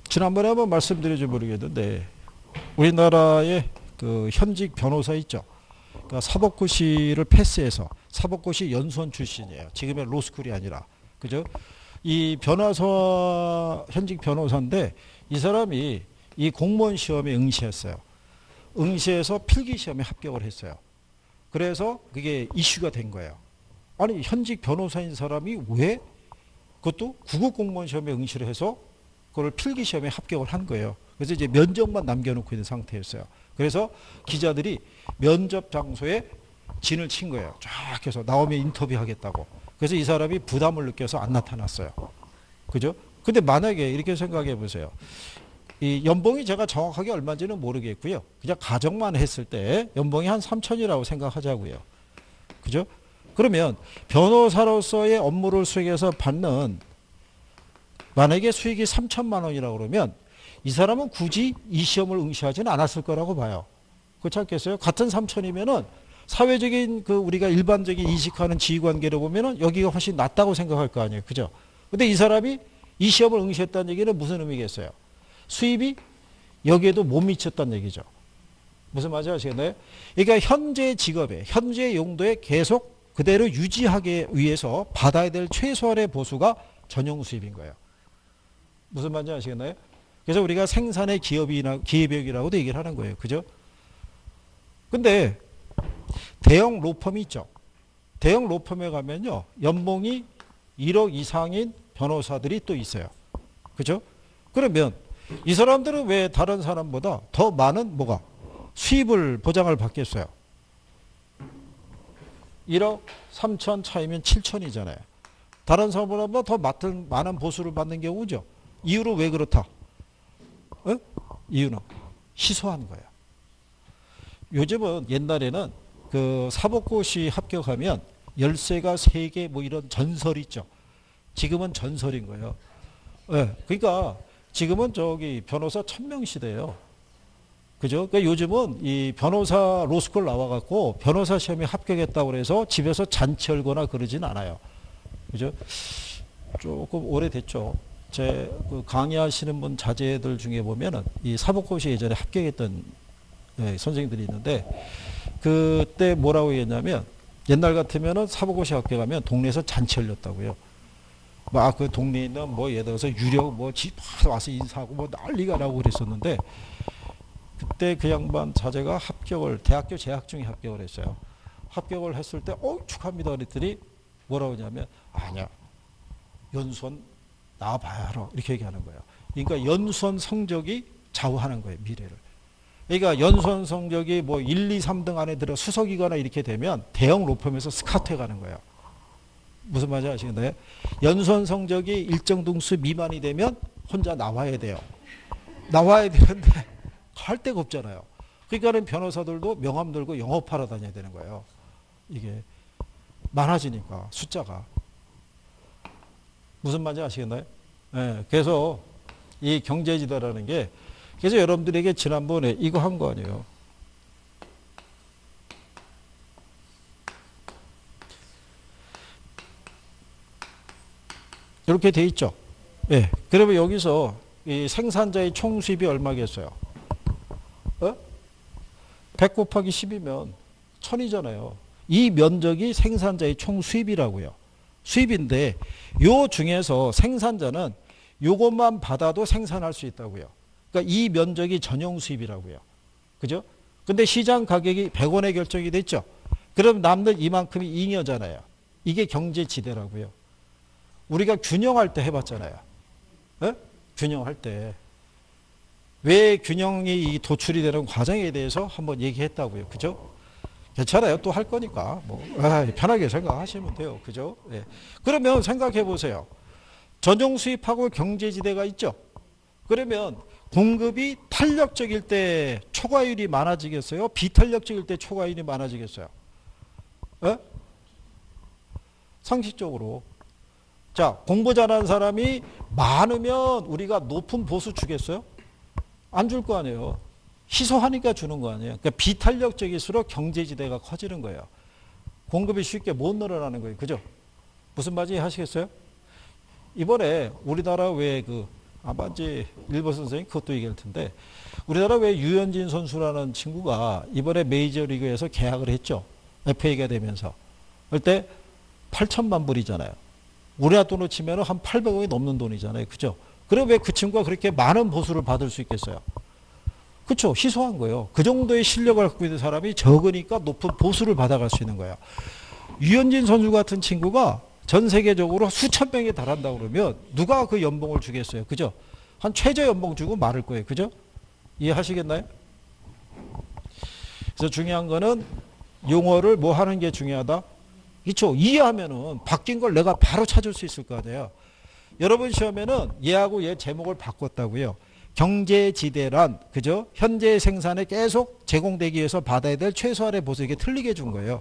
S1: 지난번에 한번 말씀드려지 모르겠는데 우리나라의 그 현직 변호사 있죠. 그러니까 사법고시를 패스해서 사법고시 연수원 출신이에요. 지금의 로스쿨이 아니라. 그죠? 이 변호사, 현직 변호사인데 이 사람이 이 공무원 시험에 응시했어요. 응시해서 필기 시험에 합격을 했어요. 그래서 그게 이슈가 된 거예요. 아니 현직 변호사인 사람이 왜 그것도 구급 공무원 시험에 응시를 해서 그걸 필기 시험에 합격을 한 거예요. 그래서 이제 면접만 남겨놓고 있는 상태였어요. 그래서 기자들이 면접 장소에 진을 친 거예요. 쫙 해서 나오면 인터뷰하겠다고. 그래서 이 사람이 부담을 느껴서 안 나타났어요. 그죠? 근데 만약에 이렇게 생각해 보세요. 이 연봉이 제가 정확하게 얼마인지는 모르겠고요. 그냥 가정만 했을 때 연봉이 한 3천이라고 생각하자고요. 그죠? 그러면 변호사로서의 업무를 수행해서 받는 만약에 수익이 3천만 원이라고 그러면 이 사람은 굳이 이 시험을 응시하지는 않았을 거라고 봐요. 그렇지 않겠어요? 같은 3천이면은 사회적인 그 우리가 일반적인 인식하는 지휘관계를 보면은 여기가 훨씬 낫다고 생각할 거 아니에요. 그죠? 근데 이 사람이 이 시험을 응시했다는 얘기는 무슨 의미겠어요? 수입이 여기에도 못 미쳤다는 얘기죠. 무슨 말인지 아시겠나요? 그러니까 현재 직업에, 현재 용도에 계속 그대로 유지하기 위해서 받아야 될 최소한의 보수가 전용 수입인 거예요. 무슨 말인지 아시겠나요? 그래서 우리가 생산의 기업이라고도 얘기를 하는 거예요. 그죠? 근데 대형 로펌이 있죠. 대형 로펌에 가면요. 연봉이 1억 이상인 변호사들이 또 있어요. 그죠? 그러면 이 사람들은 왜 다른 사람보다 더 많은 뭐가 수입을 보장을 받겠어요? 1억 3천 차이면 7천이잖아요. 다른 사람보다 더 많은 보수를 받는 경우죠. 이유로 왜 그렇다? 어? 이유는 희소한 거예요. 요즘은 옛날에는 그 사법고시 합격하면 열쇠가 3개 뭐 이런 전설이 있죠. 지금은 전설인 거예요. 네, 그러니까 지금은 저기 변호사 1000명 시대예요. 그죠? 그러니까 요즘은 이 변호사 로스쿨 나와갖고 변호사 시험에 합격했다고 해서 집에서 잔치 열거나 그러진 않아요. 그죠? 조금 오래됐죠. 그 강의하시는 분 자제들 중에 보면은 이 사법고시 예전에 합격했던 선생님들이 있는데 그때 뭐라고 했냐면 옛날 같으면은 사법고시 합격하면 동네에서 잔치 열렸다고요. 막 그 동네에 있는 뭐 예를 들어서 유력 뭐 집 와서 인사하고 뭐 난리가 나고 그랬었는데 그때 그 양반 자제가 합격을 대학교 재학 중에 합격을 했어요. 합격을 했을 때 축하합니다 그랬더니 뭐라고 하냐면 아니야 연수원 나와봐야 알아 이렇게 얘기하는 거예요. 그러니까 연수원 성적이 좌우하는 거예요 미래를. 그러니까 연수원 성적이 뭐 1, 2, 3등 안에 들어 수석이거나 이렇게 되면 대형 로펌에서 스카우트해 가는 거예요. 무슨 말인지 아시겠나요? 연수원 성적이 일정 등수 미만이 되면 혼자 나와야 돼요. 나와야 되는데 할 데가 없잖아요. 그러니까는 변호사들도 명함 들고 영업하러 다녀야 되는 거예요. 이게 많아지니까 숫자가. 무슨 말인지 아시겠나요? 네, 그래서 이 경제지대라는 게 그래서 여러분들에게 지난번에 이거 한 거 아니에요. 이렇게 돼 있죠. 예. 네, 그러면 여기서 이 생산자의 총 수입이 얼마겠어요? 100 곱하기 10이면 1000이잖아요. 이 면적이 생산자의 총 수입이라고요. 수입인데 요 중에서 생산자는 요것만 받아도 생산할 수 있다고요. 그러니까 이 면적이 전용 수입이라고요. 그죠? 근데 시장 가격이 100원에 결정이 됐죠. 그럼 남들 이만큼이 잉여잖아요. 이게 경제지대라고요. 우리가 균형할 때 해봤잖아요. 균형할 때. 왜 균형이 도출이 되는 과정에 대해서 한번 얘기했다고요. 그죠? 괜찮아요. 또 할 거니까. 편하게 생각하시면 돼요. 그죠? 네. 그러면 생각해 보세요. 전용 수입하고 경제지대가 있죠? 그러면 공급이 탄력적일 때 초과율이 많아지겠어요? 비탄력적일 때 초과율이 많아지겠어요? 상식적으로. 자, 공부 잘하는 사람이 많으면 우리가 높은 보수 주겠어요? 안 줄 거 아니에요. 희소하니까 주는 거 아니에요. 그러니까 비탄력적일수록 경제지대가 커지는 거예요. 공급이 쉽게 못 늘어나는 거예요. 그죠? 무슨 말인지 하시겠어요? 이번에 우리나라 아마 이제 일본 선생님 그것도 얘기할 텐데 우리나라 왜 유현진 선수라는 친구가 이번에 메이저리그에서 계약을 했죠. FA가 되면서. 그때 8천만 불이잖아요. 우리나라 돈으로 치면 한 800억이 넘는 돈이잖아요. 그죠? 그럼 왜 그 친구가 그렇게 많은 보수를 받을 수 있겠어요? 그렇죠. 희소한 거예요. 그 정도의 실력을 갖고 있는 사람이 적으니까 높은 보수를 받아갈 수 있는 거야. 유현진 선수 같은 친구가 전 세계적으로 수천 명에 달한다 그러면 누가 그 연봉을 주겠어요? 그죠? 한 최저 연봉 주고 말을 거예요. 그죠? 이해하시겠나요? 그래서 중요한 거는 용어를 뭐 하는 게 중요하다? 그렇죠. 이해하면은 바뀐 걸 내가 바로 찾을 수 있을 거 아니에요. 여러분 시험에는 얘하고 얘 제목을 바꿨다고요. 경제지대란 그죠? 현재 생산에 계속 제공되기 위해서 받아야 될 최소한의 보수 이게 틀리게 준 거예요.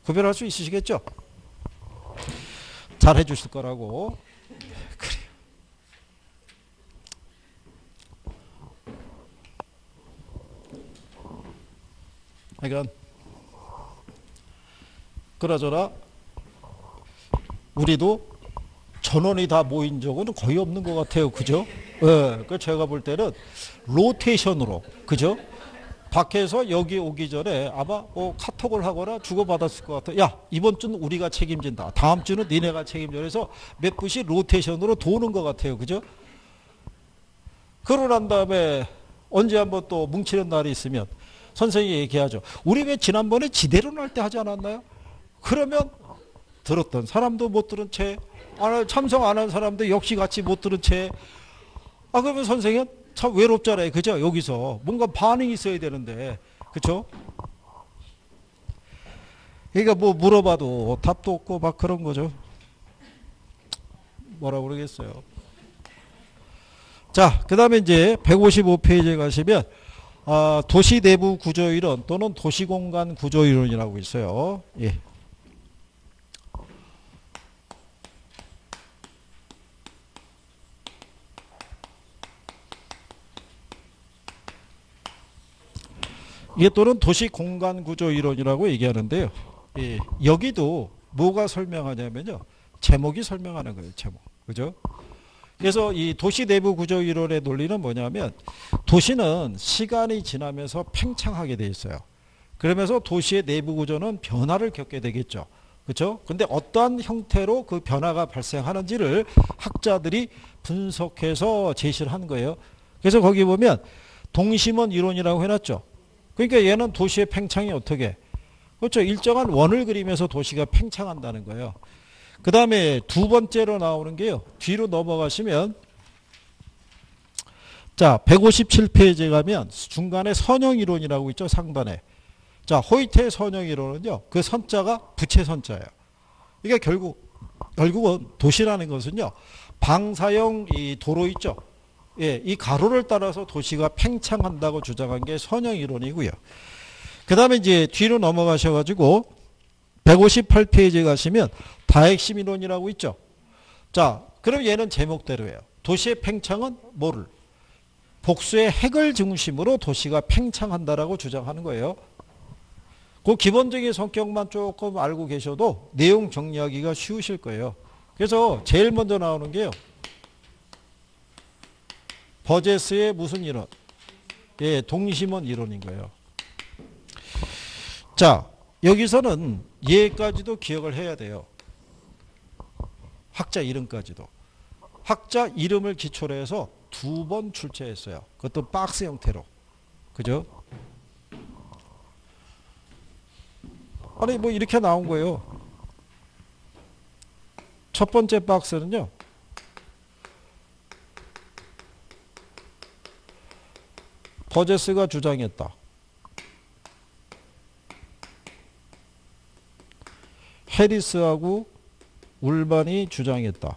S1: 구별할 수 있으시겠죠? 잘 해주실 거라고. 그래요. 그러니까 그러저나 우리도 전원이 다 모인 적은 거의 없는 것 같아요. 그죠? 예, 그 제가 볼 때는 로테이션으로 그죠? 밖에서 여기 오기 전에 아마 카톡을 하거나 주고받았을 것 같아요. 야, 이번 주는 우리가 책임진다. 다음 주는 니네가 책임져. 그래서 몇 분씩 로테이션으로 도는 것 같아요. 그죠? 그러고 난 다음에 언제 한번 또 뭉치는 날이 있으면 선생님이 얘기하죠. 우리 왜 지난번에 지대론 할 때 하지 않았나요? 그러면 들었던 사람도 못 들은 채, 참석 안 한 사람도 역시 같이 못 들은 채, 그러면 선생님 참 외롭잖아요. 그죠? 여기서 뭔가 반응이 있어야 되는데, 그죠? 그러니까 뭐 물어봐도 답도 없고 막 그런 거죠. 뭐라 그러겠어요. 자, 그 다음에 이제 155페이지에 가시면 도시 내부 구조이론 또는 도시공간 구조이론이라고 있어요. 예. 이게 또는 도시공간구조이론이라고 얘기하는데요. 예, 여기도 뭐가 설명하냐면요. 제목이 설명하는 거예요. 제목. 그죠? 그래서 이 도시 내부 구조이론의 논리는 뭐냐면 도시는 시간이 지나면서 팽창하게 돼 있어요. 그러면서 도시의 내부 구조는 변화를 겪게 되겠죠. 그렇죠? 근데 어떠한 형태로 그 변화가 발생하는지를 학자들이 분석해서 제시를 한 거예요. 그래서 거기 보면 동심원 이론이라고 해놨죠. 그러니까 얘는 도시의 팽창이 어떻게? 그렇죠. 일정한 원을 그리면서 도시가 팽창한다는 거예요. 그 다음에 두 번째로 나오는 게요. 뒤로 넘어가시면 자 157페이지에 가면 중간에 선형이론이라고 있죠. 상단에. 자 호이트의 선형이론은요. 그 선자가 부채 선자예요. 이게 결국은 도시라는 것은요. 방사형 이 도로 있죠. 예, 이 가로를 따라서 도시가 팽창한다고 주장한 게 선형이론이고요. 그 다음에 이제 뒤로 넘어가셔가지고 158페이지에 가시면 다핵심 이론이라고 있죠. 자, 그럼 얘는 제목대로예요. 도시의 팽창은 뭐를? 복수의 핵을 중심으로 도시가 팽창한다라고 주장하는 거예요. 그 기본적인 성격만 조금 알고 계셔도 내용 정리하기가 쉬우실 거예요. 그래서 제일 먼저 나오는 게요. 버제스의 무슨 이론? 예, 동심원 이론인 거예요. 자, 여기서는 얘까지도 기억을 해야 돼요. 학자 이름까지도. 학자 이름을 기초로 해서 2번 출제했어요. 그것도 박스 형태로. 그죠? 아니, 뭐 이렇게 나온 거예요. 첫 번째 박스는요. 버제스가 주장했다. 해리스하고 울반이 주장했다.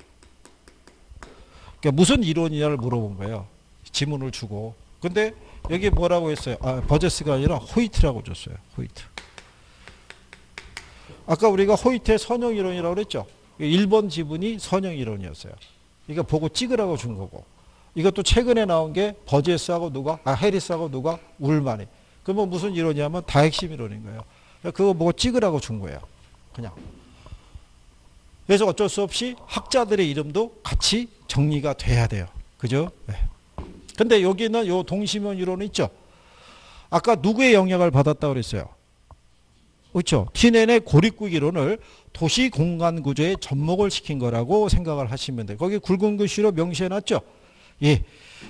S1: 그러니까 무슨 이론이냐를 물어본 거예요. 지문을 주고. 근데 여기 뭐라고 했어요? 버제스가 아니라 호이트라고 줬어요. 호이트. 아까 우리가 호이트의 선형 이론이라고 그랬죠? 1번 지문이 선형 이론이었어요. 이거 보고 찍으라고 준 거고. 이것도 최근에 나온 게 버제스하고 누가? 해리스하고 누가? 울만이. 그러면 무슨 이론이냐면 다핵심 이론인 거예요. 그거 보고 찍으라고 준 거예요. 그냥. 그래서 어쩔 수 없이 학자들의 이름도 같이 정리가 돼야 돼요. 그죠? 네. 근데 여기는 요 동심원 이론 있죠? 아까 누구의 영향을 받았다고 그랬어요? 그렇죠? 티넨의 고립국 이론을 도시 공간 구조에 접목을 시킨 거라고 생각을 하시면 돼요. 거기 굵은 글씨로 명시해 놨죠? 예.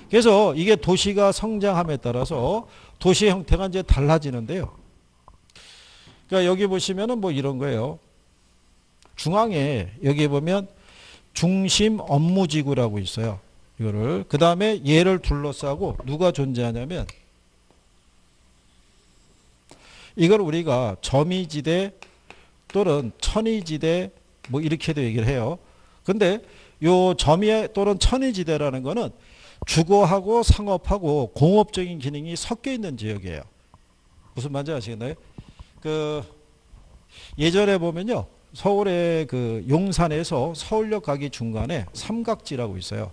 S1: 그래서 이게 도시가 성장함에 따라서 도시의 형태가 이제 달라지는데요. 그러니까 여기 보시면은 뭐 이런 거예요. 중앙에 여기 보면 중심 업무지구라고 있어요. 이거를. 그 다음에 얘를 둘러싸고 누가 존재하냐면 이걸 우리가 점이지대 또는 천이지대 뭐 이렇게도 얘기를 해요. 근데 요 점이 또는 천이지대라는 거는 주거하고 상업하고 공업적인 기능이 섞여 있는 지역이에요. 무슨 말인지 아시겠나요? 그 예전에 보면요. 서울의 그 용산에서 서울역 가기 중간에 삼각지라고 있어요.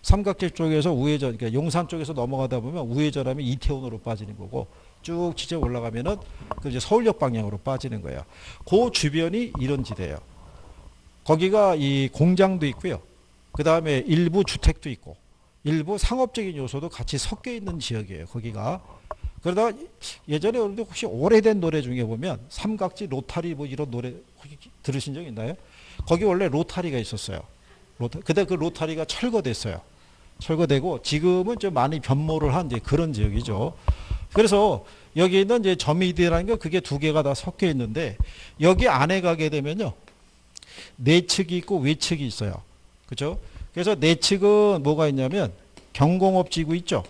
S1: 삼각지 쪽에서 우회전, 그러니까 용산 쪽에서 넘어가다 보면 우회전하면 이태원으로 빠지는 거고 쭉 지져 올라가면은 그 이제 서울역 방향으로 빠지는 거예요. 그 주변이 이런 지대예요. 거기가 이 공장도 있고요. 그 다음에 일부 주택도 있고 일부 상업적인 요소도 같이 섞여 있는 지역이에요. 거기가. 그러다가 예전에 혹시 오래된 노래 중에 보면 삼각지 로타리 뭐 이런 노래 혹시 들으신 적 있나요? 거기 원래 로타리가 있었어요. 근데 그 로타리가 철거됐어요. 철거되고 지금은 좀 많이 변모를 한 이제 그런 지역이죠. 그래서 여기 있는 이제 점이대라는 게 그게 두 개가 다 섞여 있는데 여기 안에 가게 되면요. 내측이 있고 외측이 있어요. 그죠? 그래서 내측은 뭐가 있냐면 경공업지구 있죠.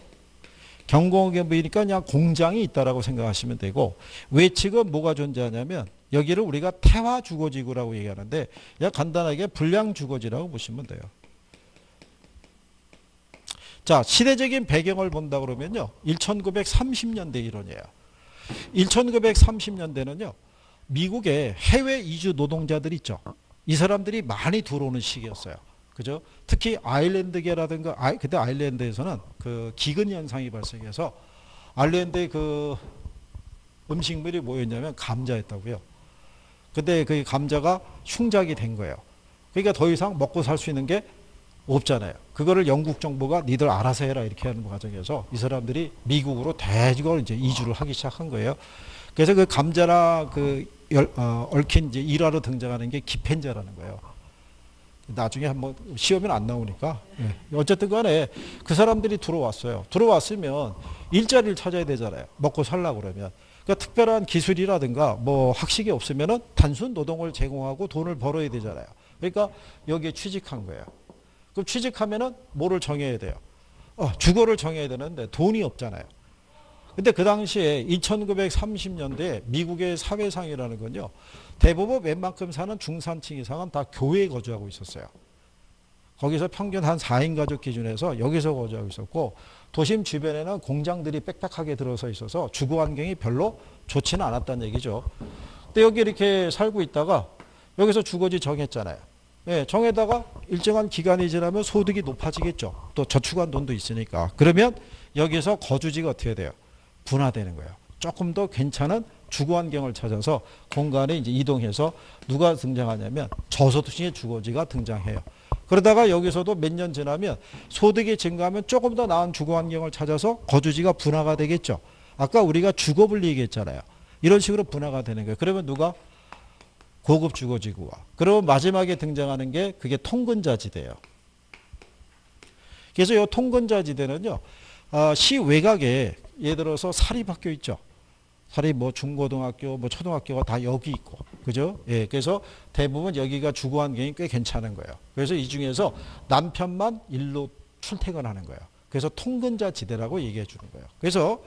S1: 경공업이니까 그냥 공장이 있다라고 생각하시면 되고 외측은 뭐가 존재하냐면 여기를 우리가 태화주거지구라고 얘기하는데 그냥 간단하게 불량주거지라고 보시면 돼요. 자, 시대적인 배경을 본다 그러면요. 1930년대 이론이에요. 1930년대는요. 미국의 해외 이주 노동자들 있죠. 이 사람들이 많이 들어오는 시기였어요. 그죠? 특히 아일랜드계라든가 그때 아일랜드에서는 그 기근 현상이 발생해서 아일랜드의 그 음식물이 뭐였냐면 감자였다고요. 근데 그 감자가 흉작이 된 거예요. 그러니까 더 이상 먹고 살 수 있는 게 없잖아요. 그거를 영국 정부가 니들 알아서 해라 이렇게 하는 과정에서 이 사람들이 미국으로 대거 이제 이주를 하기 시작한 거예요. 그래서 그 감자나 그 얽힌 이제 일화로 등장하는 게 기펜자라는 거예요. 나중에 한번 시험은 안 나오니까. 어쨌든 간에 그 사람들이 들어왔어요. 들어왔으면 일자리를 찾아야 되잖아요. 먹고 살려고 그러면. 그러니까 특별한 기술이라든가 뭐 학식이 없으면은 단순 노동을 제공하고 돈을 벌어야 되잖아요. 그러니까 여기에 취직한 거예요. 그럼 취직하면은 뭐를 정해야 돼요? 주거를 정해야 되는데 돈이 없잖아요. 근데 그 당시에 1930년대에 미국의 사회상이라는 건요. 대부분 웬만큼 사는 중산층 이상은 다 교외에 거주하고 있었어요. 거기서 평균 한 4인 가족 기준에서 여기서 거주하고 있었고 도심 주변에는 공장들이 빽빽하게 들어서 있어서 주거 환경이 별로 좋지는 않았다는 얘기죠. 근데 여기 이렇게 살고 있다가 여기서 주거지 정했잖아요. 예, 정에다가 일정한 기간이 지나면 소득이 높아지겠죠. 또 저축한 돈도 있으니까. 그러면 여기서 거주지가 어떻게 돼요? 분화되는 거예요. 조금 더 괜찮은 주거 환경을 찾아서 공간에 이제 이동해서 누가 등장하냐면 저소득층의 주거지가 등장해요. 그러다가 여기서도 몇 년 지나면 소득이 증가하면 조금 더 나은 주거 환경을 찾아서 거주지가 분화가 되겠죠. 아까 우리가 주거분리 얘기했잖아요. 이런 식으로 분화가 되는 거예요. 그러면 누가? 고급 주거지구와. 그리고 마지막에 등장하는 게 그게 통근자지대예요. 그래서 이 통근자지대는요. 시 외곽에 예를 들어서 사립학교 있죠. 사립 뭐 중고등학교, 뭐 초등학교가 다 여기 있고, 그죠? 예, 그래서 대부분 여기가 주거 환경이 꽤 괜찮은 거예요. 그래서 이 중에서 남편만 일로 출퇴근하는 거예요. 그래서 통근자 지대라고 얘기해 주는 거예요. 그래서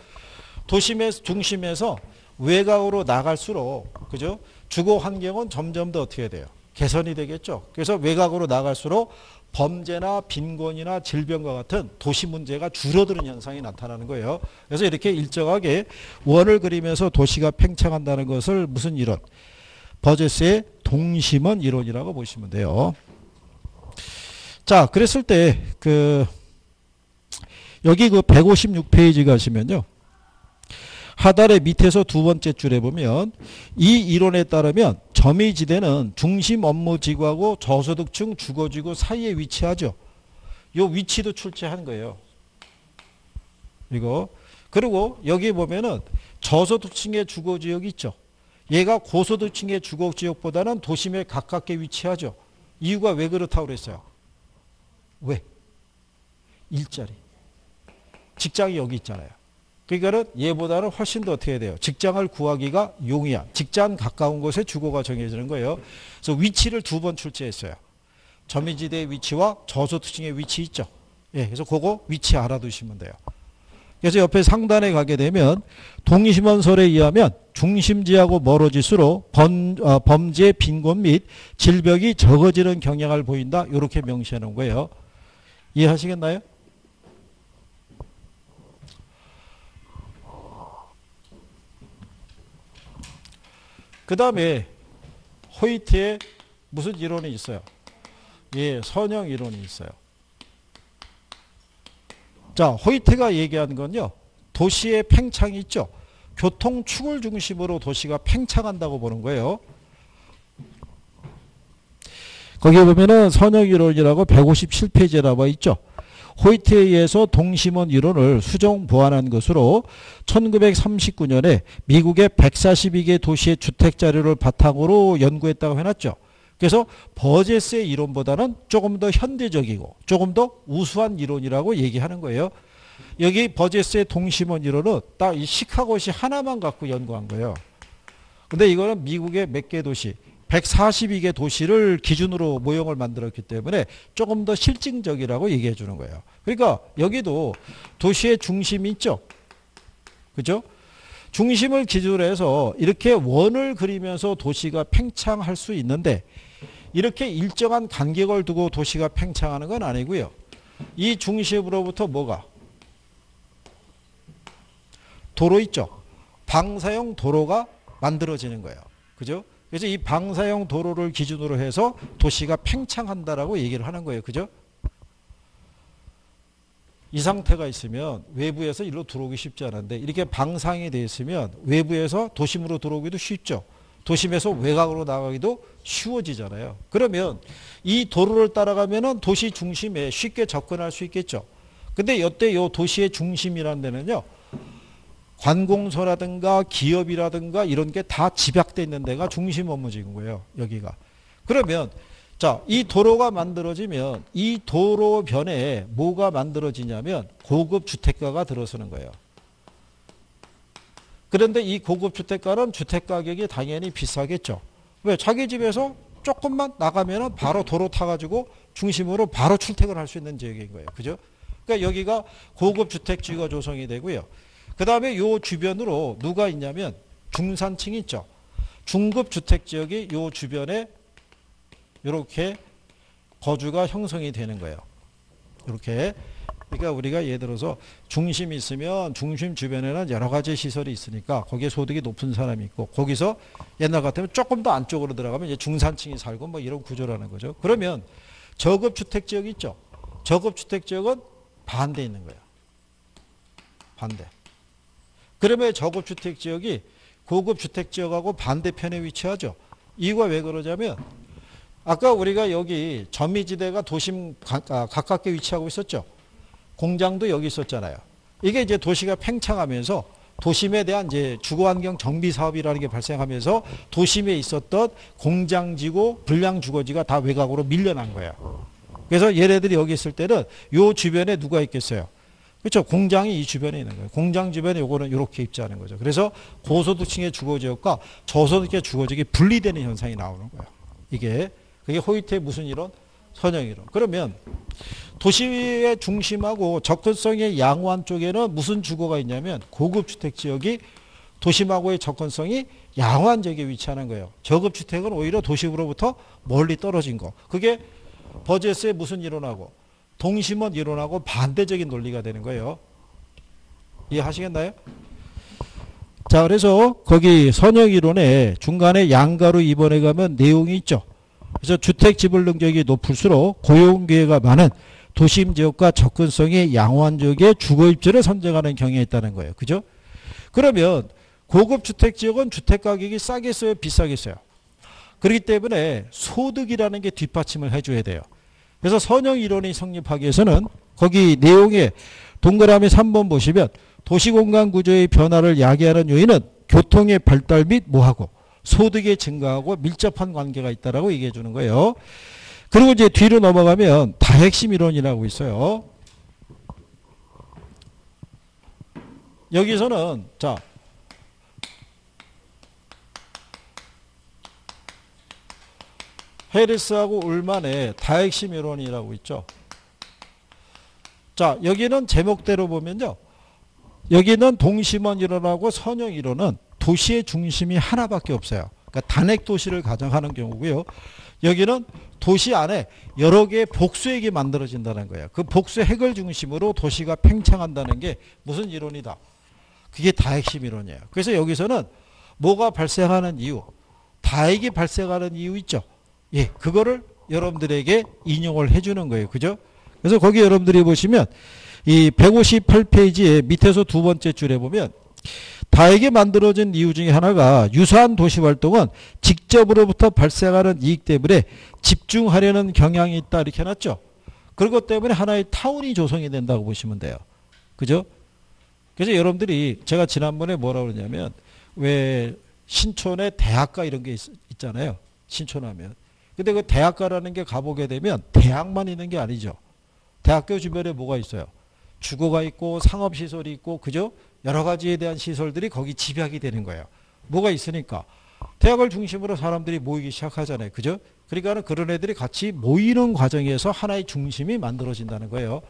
S1: 도심의 중심에서 외곽으로 나갈수록, 그죠? 주거 환경은 점점 더 어떻게 돼요? 개선이 되겠죠. 그래서 외곽으로 나갈수록 범죄나 빈곤이나 질병과 같은 도시 문제가 줄어드는 현상이 나타나는 거예요. 그래서 이렇게 일정하게 원을 그리면서 도시가 팽창한다는 것을 무슨 이론? 버제스의 동심원 이론이라고 보시면 돼요. 자, 그랬을 때 여기 그 156페이지 가시면요. 하단의 밑에서 두 번째 줄에 보면 이 이론에 따르면 점이지대는 중심 업무지구하고 저소득층 주거지구 사이에 위치하죠. 이 위치도 출제한 거예요. 이거. 그리고 여기 보면은 저소득층의 주거지역이 있죠. 얘가 고소득층의 주거지역보다는 도심에 가깝게 위치하죠. 이유가 왜 그렇다고 그랬어요? 왜? 일자리. 직장이 여기 있잖아요. 그러니까는 얘보다는 훨씬 더 어떻게 돼요? 직장을 구하기가 용이한, 직장 가까운 곳에 주거가 정해지는 거예요. 그래서 위치를 두 번 출제했어요. 점이지대의 위치와 저소득층의 위치 있죠. 예, 그래서 그거 위치 알아두시면 돼요. 그래서 옆에 상단에 가게 되면 동심원설에 의하면 중심지하고 멀어질수록 범죄, 빈곤 및 질병이 적어지는 경향을 보인다. 이렇게 명시해 놓은 거예요. 이해하시겠나요? 그 다음에 호이트의 무슨 이론이 있어요? 예, 선형 이론이 있어요. 자, 호이트가 얘기하는 건요, 도시의 팽창이 있죠. 교통축을 중심으로 도시가 팽창한다고 보는 거예요. 거기에 보면은 선형 이론이라고 157페이지에 나와 있죠. 호이트에 의해서 동심원 이론을 수정 보완한 것으로 1939년에 미국의 142개 도시의 주택 자료를 바탕으로 연구했다고 해놨죠. 그래서 버제스의 이론보다는 조금 더 현대적이고 조금 더 우수한 이론이라고 얘기하는 거예요. 여기 버제스의 동심원 이론은 딱 이 시카고시 하나만 갖고 연구한 거예요. 근데 이거는 미국의 몇 개 도시, 142개 도시를 기준으로 모형을 만들었기 때문에 조금 더 실증적이라고 얘기해 주는 거예요. 그러니까 여기도 도시의 중심이 있죠. 그죠? 중심을 기준으로 해서 이렇게 원을 그리면서 도시가 팽창할 수 있는데 이렇게 일정한 간격을 두고 도시가 팽창하는 건 아니고요. 이 중심으로부터 뭐가? 도로 있죠. 방사형 도로가 만들어지는 거예요. 그죠? 그래서 이 방사형 도로를 기준으로 해서 도시가 팽창한다라고 얘기를 하는 거예요. 그죠? 이 상태가 있으면 외부에서 일로 들어오기 쉽지 않은데 이렇게 방상이 되어 있으면 외부에서 도심으로 들어오기도 쉽죠. 도심에서 외곽으로 나가기도 쉬워지잖아요. 그러면 이 도로를 따라가면은 도시 중심에 쉽게 접근할 수 있겠죠. 근데 이때 이 도시의 중심이라는 데는요, 관공서라든가 기업이라든가 이런 게 다 집약되어 있는 데가 중심 업무지인 거예요. 여기가. 그러면 자, 이 도로가 만들어지면 이 도로변에 뭐가 만들어지냐면 고급 주택가가 들어서는 거예요. 그런데 이 고급 주택가는 주택 가격이 당연히 비싸겠죠. 왜? 자기 집에서 조금만 나가면 바로 도로 타가지고 중심으로 바로 출퇴근할 수 있는 지역인 거예요. 그죠? 그러니까 여기가 고급 주택지가 조성이 되고요. 그 다음에 요 주변으로 누가 있냐면 중산층이 있죠. 중급 주택지역이 요 주변에 이렇게 거주가 형성이 되는 거예요. 이렇게. 그러니까 우리가 예를 들어서 중심이 있으면 중심 주변에는 여러 가지 시설이 있으니까 거기에 소득이 높은 사람이 있고 거기서 옛날 같으면 조금 더 안쪽으로 들어가면 이제 중산층이 살고 뭐 이런 구조라는 거죠. 그러면 저급 주택지역이 있죠. 저급 주택지역은 반대 있는 거예요. 반대. 그러면 저급 주택지역이 고급 주택지역하고 반대편에 위치하죠. 이유가 왜 그러냐면 아까 우리가 여기 점미지대가 도심 가깝게 위치하고 있었죠. 공장도 여기 있었잖아요. 이게 이제 도시가 팽창하면서 도심에 대한 이제 주거환경 정비 사업이라는 게 발생하면서 도심에 있었던 공장지구, 불량주거지가 다 외곽으로 밀려난 거예요. 그래서 얘네들이 여기 있을 때는 요 주변에 누가 있겠어요? 그렇죠. 공장이 이 주변에 있는 거예요. 공장 주변에 요거는 이렇게 입지하는 거죠. 그래서 고소득층의 주거지역과 저소득의 주거지역이 분리되는 현상이 나오는 거예요. 그게 호이트의 무슨 이론? 선형 이론. 그러면 도시의 중심하고 접근성의 양호한 쪽에는 무슨 주거가 있냐면 고급 주택 지역이 도심하고의 접근성이 양호한 지역에 위치하는 거예요. 저급 주택은 오히려 도심으로부터 멀리 떨어진 거. 그게 버제스의 무슨 이론하고 동심원 이론하고 반대적인 논리가 되는 거예요. 이해하시겠나요? 자, 그래서 거기 선형 이론에 중간에 양가로 2번에 가면 내용이 있죠. 그래서 주택 지불 능력이 높을수록 고용 기회가 많은 도심 지역과 접근성이 양호한 지역에 주거 입지를 선정하는 경향이 있다는 거예요. 그죠? 그러면 고급 주택 지역은 주택 가격이 싸겠어요? 비싸겠어요? 그렇기 때문에 소득이라는 게 뒷받침을 해줘야 돼요. 그래서 선형 이론이 성립하기 위해서는 거기 내용에 동그라미 3번 보시면 도시공간 구조의 변화를 야기하는 요인은 교통의 발달 및 뭐하고 소득의 증가하고 밀접한 관계가 있다라고 얘기해 주는 거예요. 그리고 이제 뒤로 넘어가면 다핵심 이론이라고 있어요. 여기서는 자, 해리스하고 울만의 다핵심 이론이라고 있죠. 자, 여기는 제목대로 보면요. 여기는 동심원 이론하고 선형 이론은 도시의 중심이 하나밖에 없어요. 그러니까 단핵 도시를 가정하는 경우고요. 여기는 도시 안에 여러 개의 복수핵이 만들어진다는 거예요. 그 복수핵을 중심으로 도시가 팽창한다는 게 무슨 이론이다? 그게 다핵심 이론이에요. 그래서 여기서는 뭐가 발생하는 이유, 다액이 발생하는 이유 있죠. 예, 그거를 여러분들에게 인용을 해주는 거예요. 그죠? 그래서 거기 여러분들이 보시면 이 158페이지에 밑에서 두 번째 줄에 보면 다액이 만들어진 이유 중에 하나가 유사한 도시활동은 직접으로부터 발생하는 이익 때문에 집중하려는 경향이 있다 이렇게 해놨죠. 그것 때문에 하나의 타운이 조성이 된다고 보시면 돼요. 그죠? 그래서 여러분들이 제가 지난번에 뭐라고 그러냐면 왜 신촌에 대학가 이런 게 있잖아요. 신촌하면. 근데 그 대학가라는 게 가보게 되면 대학만 있는 게 아니죠. 대학교 주변에 뭐가 있어요? 주거가 있고 상업시설이 있고 그죠? 여러 가지에 대한 시설들이 거기 집약이 되는 거예요. 뭐가 있으니까. 대학을 중심으로 사람들이 모이기 시작하잖아요. 그죠? 그러니까 그런 애들이 같이 모이는 과정에서 하나의 중심이 만들어진다는 거예요.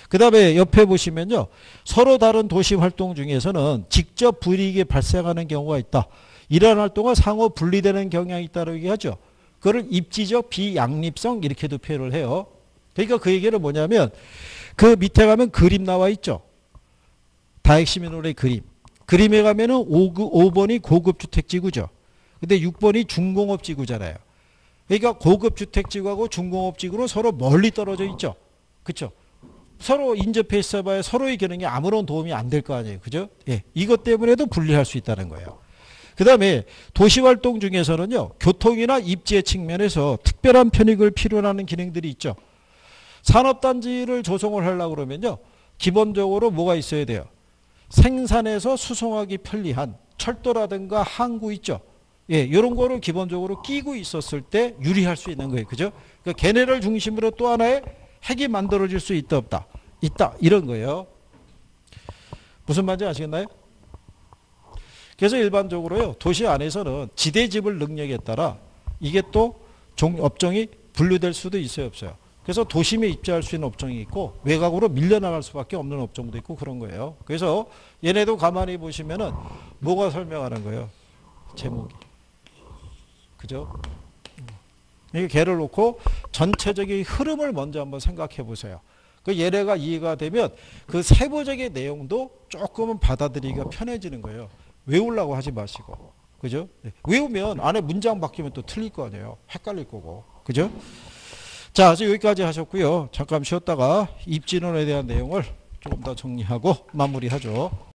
S1: 그 다음에 옆에 보시면요. 서로 다른 도시 활동 중에서는 직접 불이익이 발생하는 경우가 있다. 이러한 활동은 상호 분리되는 경향이 있다고 얘기하죠. 그걸 입지적 비양립성 이렇게도 표현을 해요. 그러니까 그 얘기는 뭐냐면 그 밑에 가면 그림 나와 있죠. 다핵시민론의 그림. 그림에 가면은 5번이 고급주택지구죠. 근데 6번이 중공업지구잖아요. 그러니까 고급주택지구하고 중공업지구는 서로 멀리 떨어져 있죠. 그렇죠? 서로 인접해 있어봐야 서로의 기능에 아무런 도움이 안 될 거 아니에요. 그죠? 예, 이것 때문에도 분리할 수 있다는 거예요. 그 다음에 도시활동 중에서는요. 교통이나 입지의 측면에서 특별한 편익을 필요로 하는 기능들이 있죠. 산업단지를 조성을 하려고 그러면요. 기본적으로 뭐가 있어야 돼요? 생산해서 수송하기 편리한 철도라든가 항구 있죠. 예, 이런 거를 기본적으로 끼고 있었을 때 유리할 수 있는 거예요. 그죠? 그러니까 걔네를 중심으로 또 하나의 핵이 만들어질 수 있다 없다? 있다. 이런 거예요. 무슨 말인지 아시겠나요? 그래서 일반적으로요. 도시 안에서는 지대지불 능력에 따라 이게 또 업종이 분류될 수도 있어요. 없어요. 그래서 도심에 입주할 수 있는 업종이 있고 외곽으로 밀려나갈 수밖에 없는 업종도 있고 그런 거예요. 그래서 얘네도 가만히 보시면은 뭐가 설명하는 거예요? 제목이. 그죠? 이게 개를 놓고 전체적인 흐름을 먼저 한번 생각해 보세요. 그 얘네가 이해가 되면 그 세부적인 내용도 조금은 받아들이기가 편해지는 거예요. 외우려고 하지 마시고. 그죠? 외우면 안에 문장 바뀌면 또 틀릴 거 아니에요. 헷갈릴 거고. 그죠? 자, 그래서 여기까지 하셨고요. 잠깐 쉬었다가 입진원에 대한 내용을 조금 더 정리하고 마무리하죠.